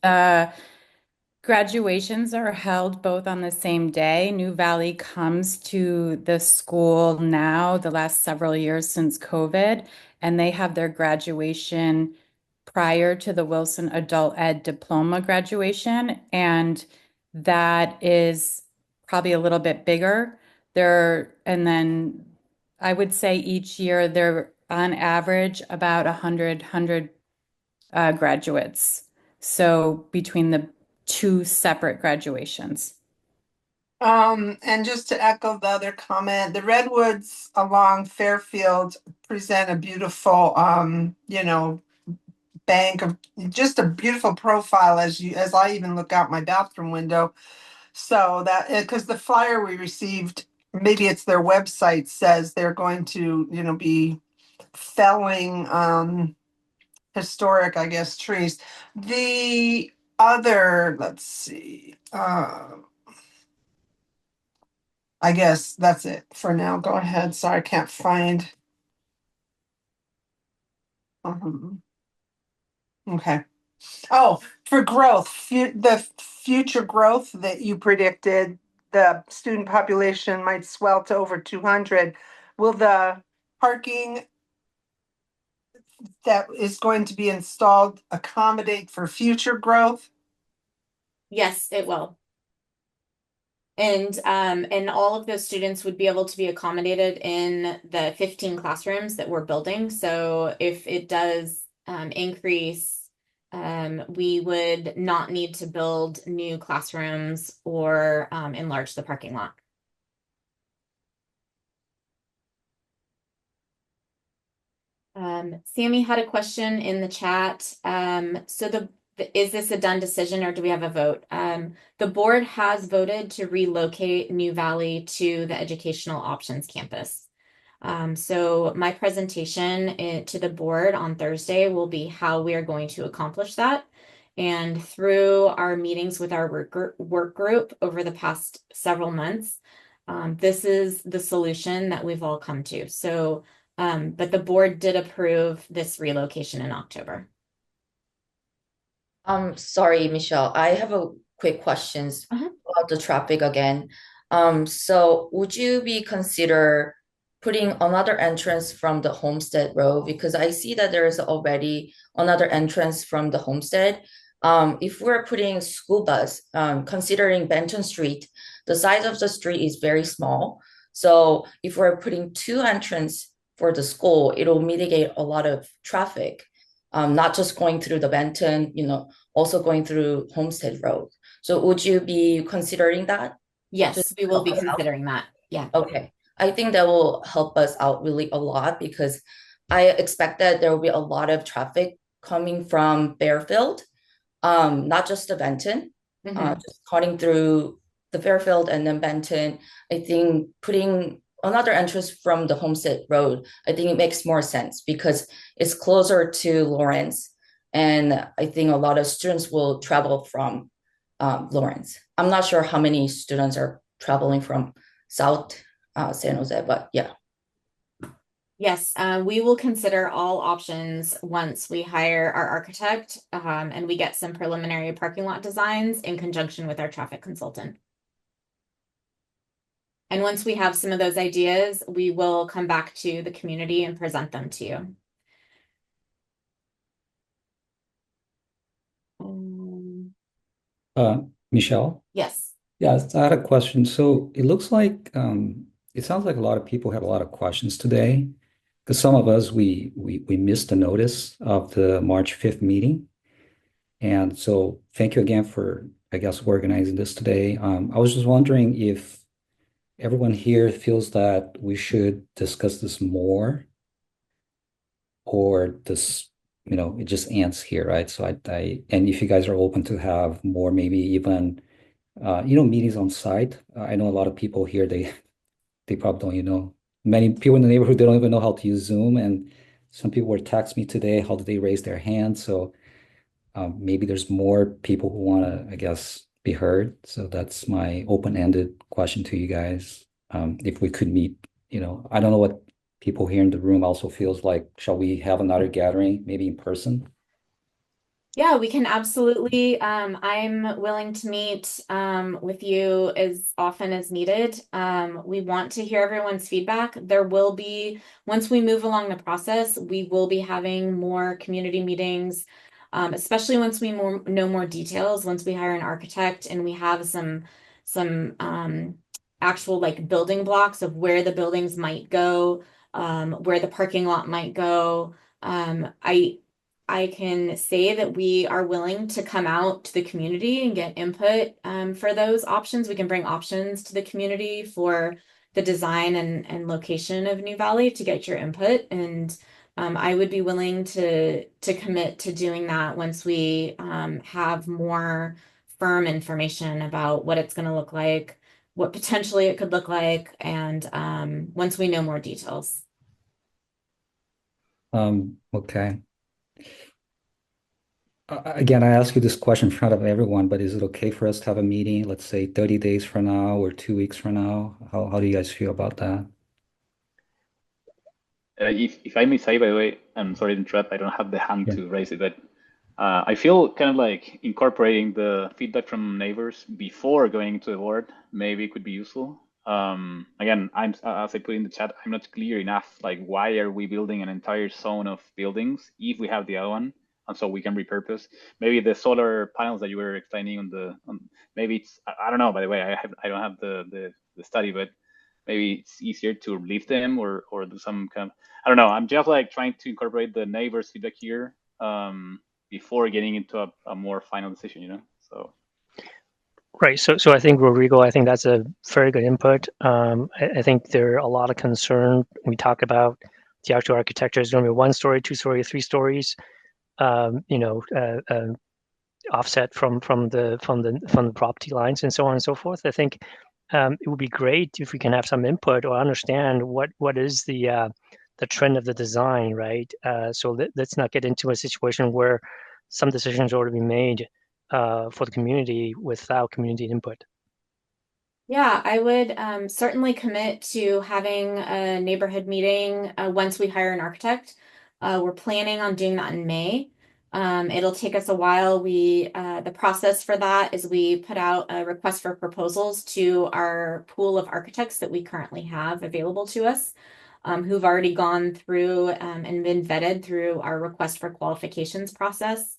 Graduations are held both on the same day. New Valley comes to the school now, the last several years since COVID, and they have their graduation prior to the Wilson Adult Ed diploma graduation, and that is probably a little bit bigger. And then I would say each year they're on average about 100 graduates. So between the two separate graduations. And just to echo the other comment, the redwoods along Fairfield present a beautiful, bank of just a beautiful profile as I even look out my bathroom window. So that, because the flyer we received, maybe it's their website, says they're going to, be felling historic, I guess, trees. The other, let's see, I guess that's it for now. Go ahead. Sorry, I can't find. Okay. Oh, for growth, the future growth that you predicted, the student population might swell to over 200. Will the parking that is going to be installed accommodate for future growth? Yes, it will. And all of those students would be able to be accommodated in the 15 classrooms that we're building. So if it does increase, we would not need to build new classrooms or enlarge the parking lot. Sammy had a question in the chat. So is this a done decision or do we have a vote? The board has voted to relocate New Valley to the Educational Options campus. So my presentation to the board on Thursday will be how we are going to accomplish that. And through our meetings with our work group over the past several months, this is the solution that we've all come to. So, but the board did approve this relocation in October. Sorry, Michelle, I have a quick questions about the traffic again. So would you be consider putting another entrance from the Homestead Road? Because I see that there is already another entrance from the Homestead. If we're putting school bus, considering Benton Street, the size of the street is very small. So if we're putting two entrances for the school, it'll mitigate a lot of traffic. Not just going through the Benton, also going through Homestead Road. So would you be considering that? Yes, Just we will be help us out? considering that. Yeah. Okay. I think that will help us out really a lot because I expect that there will be a lot of traffic coming from Fairfield, not just the Benton, just cutting through the Fairfield and then Benton. I think putting another entrance from the Homestead Road, I think it makes more sense because it's closer to Lawrence. And I think a lot of students will travel from Lawrence. I'm not sure how many students are traveling from South San Jose, but yeah. Yes, we will consider all options once we hire our architect and we get some preliminary parking lot designs in conjunction with our traffic consultant. And once we have some of those ideas, we will come back to the community and present them to you. Michelle? Yes. Yes, I had a question. So it looks like it sounds like a lot of people had a lot of questions today because some of us we missed the notice of the March 5th meeting. And so thank you again for, I guess, organizing this today. I was just wondering if everyone here feels that we should discuss this more or this, it just ends here, right? So and if you guys are open to have more, maybe even meetings on site. I know a lot of people here, they probably don't, many people in the neighborhood, they don't even know how to use Zoom. And some people were texting me today, how did they raise their hand? So maybe there's more people who want to, I guess, be heard. So that's my open-ended question to you guys. If we could meet, I don't know what people here in the room also feels like. Shall we have another gathering, maybe in person? Yeah, we can absolutely. I'm willing to meet with you as often as needed. We want to hear everyone's feedback. There will be, once we move along the process, we will be having more community meetings, especially once we know more details, once we hire an architect and we have some actual like building blocks of where the buildings might go, where the parking lot might go. I can say that we are willing to come out to the community and get input for those options. We can bring options to the community for the design and location of New Valley to get your input. And I would be willing to commit to doing that once we have more firm information about what it's going to look like, what potentially it could look like, and once we know more details. Okay. Again, I ask you this question in front of everyone, but is it okay for us to have a meeting, let's say 30 days from now or 2 weeks from now? How do you guys feel about that? If I may say, by the way, I'm sorry to interrupt, I don't have the hand to raise it, but I feel kind of like incorporating the feedback from neighbors before going to the board maybe could be useful. Again, as I put in the chat, I'm not clear enough, like why are we building an entire zone of buildings if we have the other one? so we can repurpose. Maybe the solar panels that you were explaining maybe it's, I don't know, by the way, I don't have the study, but maybe it's easier to leave them or do some kind of, I don't know. I'm just like trying to incorporate the neighbors' feedback here before getting into a more final decision, you know? So. Right. So I think, Rodrigo, I think that's a very good input. I think there are a lot of concern. We talk about the actual architecture is going to be 1 story, 2 story, 3 stories. Offset from the property lines and so on and so forth. I think it would be great if we can have some input or understand what is the trend of the design, right? So let's not get into a situation where some decisions are already made for the community without community input. Yeah, I would certainly commit to having a neighborhood meeting once we hire an architect. We're planning on doing that in May. It'll take us a while. The process for that is we put out a request for proposals to our pool of architects that we currently have available to us, who've already gone through and been vetted through our request for qualifications process.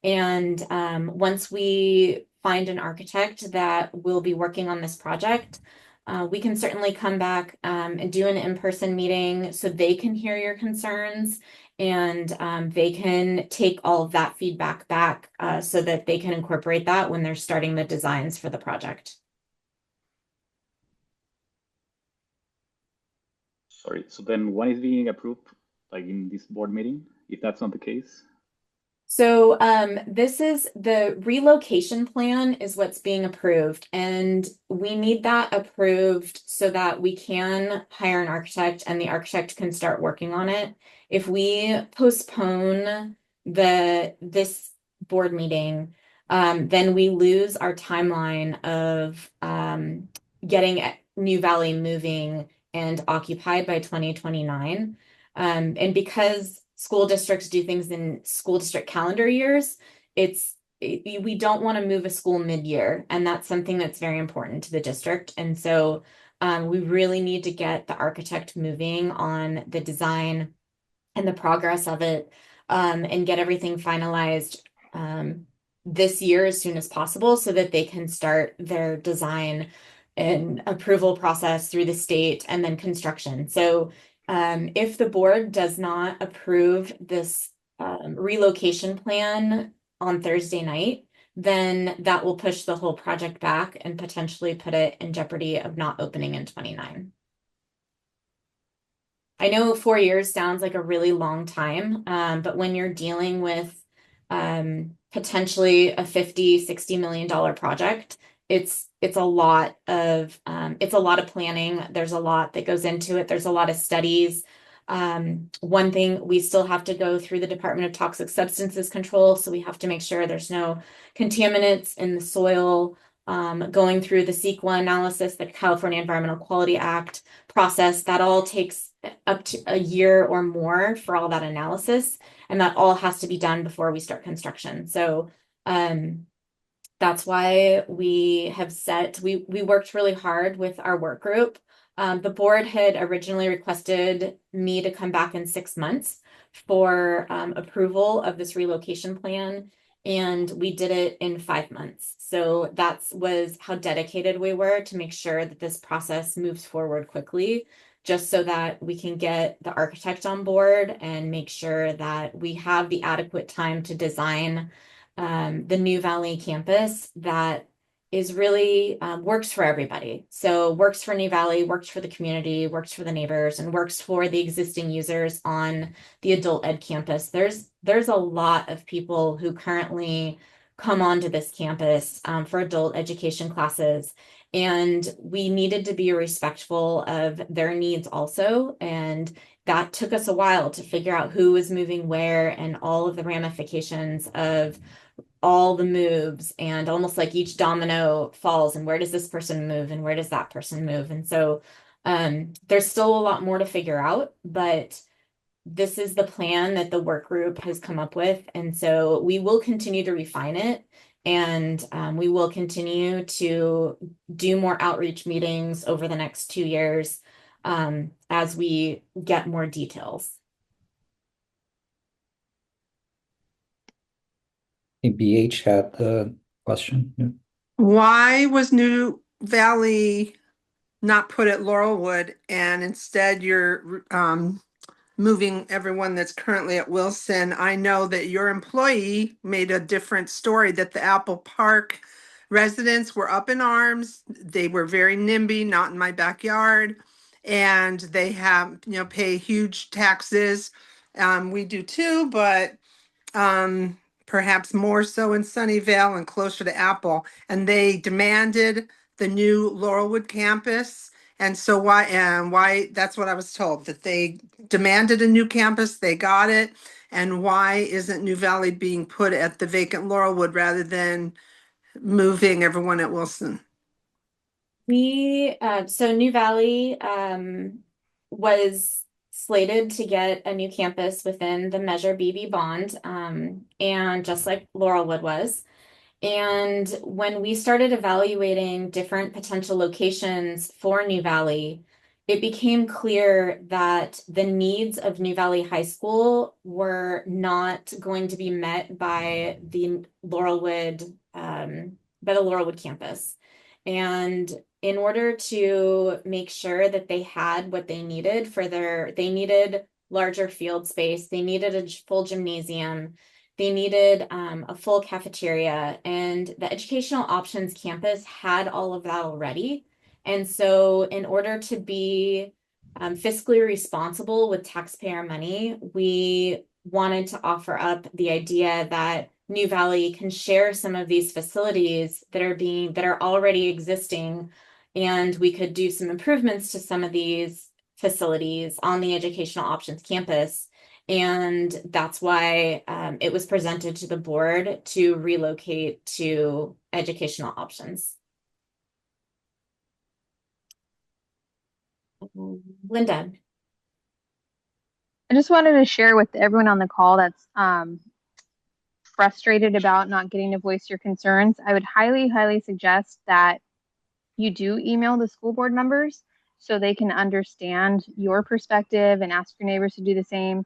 And once we find an architect that will be working on this project, we can certainly come back and do an in-person meeting so they can hear your concerns and they can take all of that feedback back so that they can incorporate that when they're starting the designs for the project. Sorry, so then when is being approved, like in this board meeting, if that's not the case? So this is the relocation plan is what's being approved, and we need that approved so that we can hire an architect and the architect can start working on it. If we postpone this board meeting, then we lose our timeline of getting New Valley moving and occupied by 2029. And because school districts do things in school district calendar years, we don't want to move a school mid-year, and that's something that's very important to the district. And so we really need to get the architect moving on the design and the progress of it, and get everything finalized this year as soon as possible so that they can start their design and approval process through the state and then construction. So if the board does not approve this relocation plan on Thursday night, then that will push the whole project back and potentially put it in jeopardy of not opening in 29. I know 4 years sounds like a really long time, but when you're dealing with potentially a $50-60 million project, it's a lot of planning. There's a lot that goes into it. There's a lot of studies. One thing, we still have to go through the Department of Toxic Substances Control, so we have to make sure there's no contaminants in the soil. Going through the CEQA analysis, the California Environmental Quality Act process, that all takes up to a year or more for all that analysis, and that all has to be done before we start construction. So that's why we worked really hard with our work group. The board had originally requested me to come back in 6 months for approval of this relocation plan, and we did it in 5 months. So that was how dedicated we were to make sure that this process moves forward quickly, just so that we can get the architect on board and make sure that we have the adequate time to design the New Valley campus that is really works for everybody. So works for New Valley, works for the community, works for the neighbors, and works for the existing users on the adult ed campus. There's a lot of people who currently come onto this campus for adult education classes, and we needed to be respectful of their needs also. And that took us a while to figure out who was moving where and all of the ramifications of all the moves, and almost like each domino falls and where does this person move and where does that person move. And so there's still a lot more to figure out, but this is the plan that the work group has come up with. And so we will continue to refine it, and we will continue to do more outreach meetings over the next 2 years as we get more details. think BH had a question. Yeah. Why was New Valley not put at Laurelwood and instead you're moving everyone that's currently at Wilson? I know that your employee made a different story, that the Apple Park residents were up in arms. They were very NIMBY, not in my backyard. And they have, pay huge taxes. We do too, but perhaps more so in Sunnyvale and closer to Apple. And they demanded the new Laurelwood campus. And so why, that's what I was told, that they demanded a new campus, they got it. And why isn't New Valley being put at the vacant Laurelwood rather than moving everyone at Wilson? So New Valley was slated to get a new campus within the Measure BB bond, and just like Laurelwood was. And when we started evaluating different potential locations for New Valley, it became clear that the needs of New Valley High School were not going to be met by the Laurelwood campus. And in order to make sure that they had what they needed they needed larger field space, they needed a full gymnasium, they needed a full cafeteria, and the Educational Options campus had all of that already. And so in order to be fiscally responsible with taxpayer money, we wanted to offer up the idea that New Valley can share some of these facilities that are already existing, and we could do some improvements to some of these facilities on the Educational Options campus. And that's why it was presented to the board to relocate to Educational Options. Linda. I just wanted to share with everyone on the call that's frustrated about not getting to voice your concerns. I would highly, highly suggest that you do email the school board members so they can understand your perspective and ask your neighbors to do the same.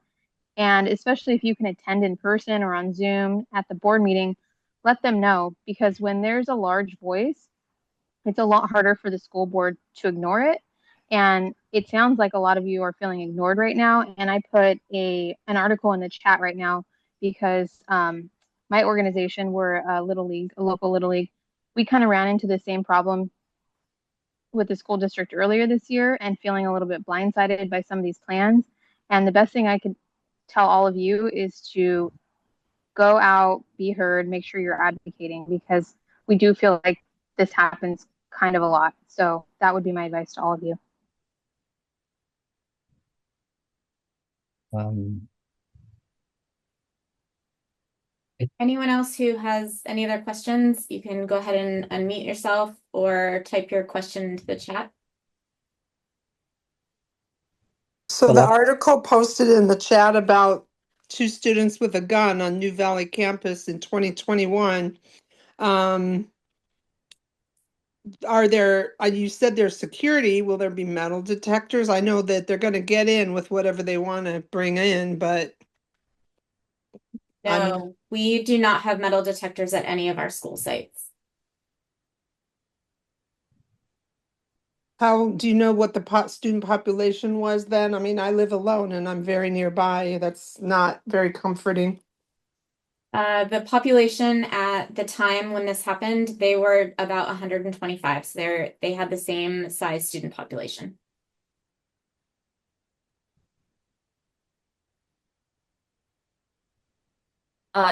And especially if you can attend in person or on Zoom at the board meeting, let them know, because when there's a large voice, it's a lot harder for the school board to ignore it. And it sounds like a lot of you are feeling ignored right now. And I put an article in the chat right now because my organization, we're a local little league. We kind of ran into the same problem with the school district earlier this year and feeling a little bit blindsided by some of these plans. And the best thing I could tell all of you is to go out, be heard, make sure you're advocating, because we do feel like this happens kind of a lot. So that would be my advice to all of you. Anyone else who has any other questions, you can go ahead and unmute yourself or type your question into the chat. So the article posted in the chat about 2 students with a gun on New Valley campus in 2021. Are there, you said there's security, will there be metal detectors? I know that they're going to get in with whatever they want to bring in, but. No, we do not have metal detectors at any of our school sites. How do you know what the student population was then? I mean, I live alone and I'm very nearby. That's not very comforting. The population at the time when this happened, they were about 125. So they had the same size student population.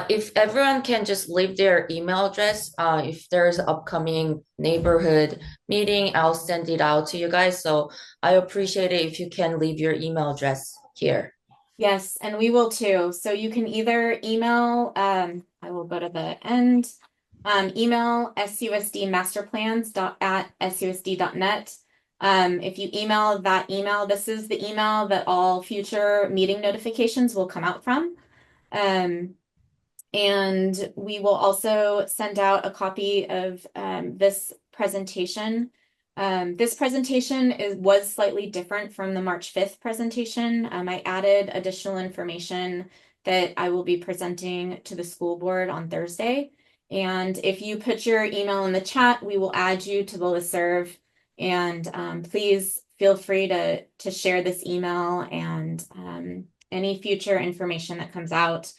If everyone can just leave their email address, if there's an upcoming neighborhood meeting, I'll send it out to you guys. So I appreciate it if you can leave your email address here. Yes, and we will too. So you can either email, I will go to the end, email susdmasterplans@susd.net. If you email that email, this is the email that all future meeting notifications will come out from. And we will also send out a copy of this presentation. This presentation was slightly different from the March 5th presentation. I added additional information that I will be presenting to the school board on Thursday. And if you put your email in the chat, we will add you to the listserv. And please feel free to share this email and any future information that comes out.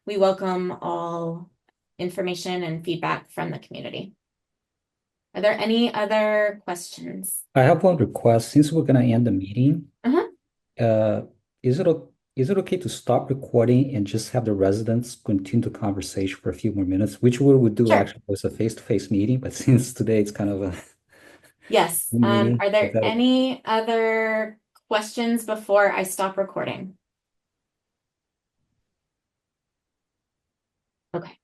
We welcome all information and feedback from the community. Are there any other questions? I have one request. Since we're gonna end the meeting, is it okay to stop recording and just have the residents continue the conversation for a few more minutes, which we would do Sure. actually was a face-to-face meeting, but since today it's kind of a Yes. meeting, Are there is that okay? any other questions before I stop recording? Okay.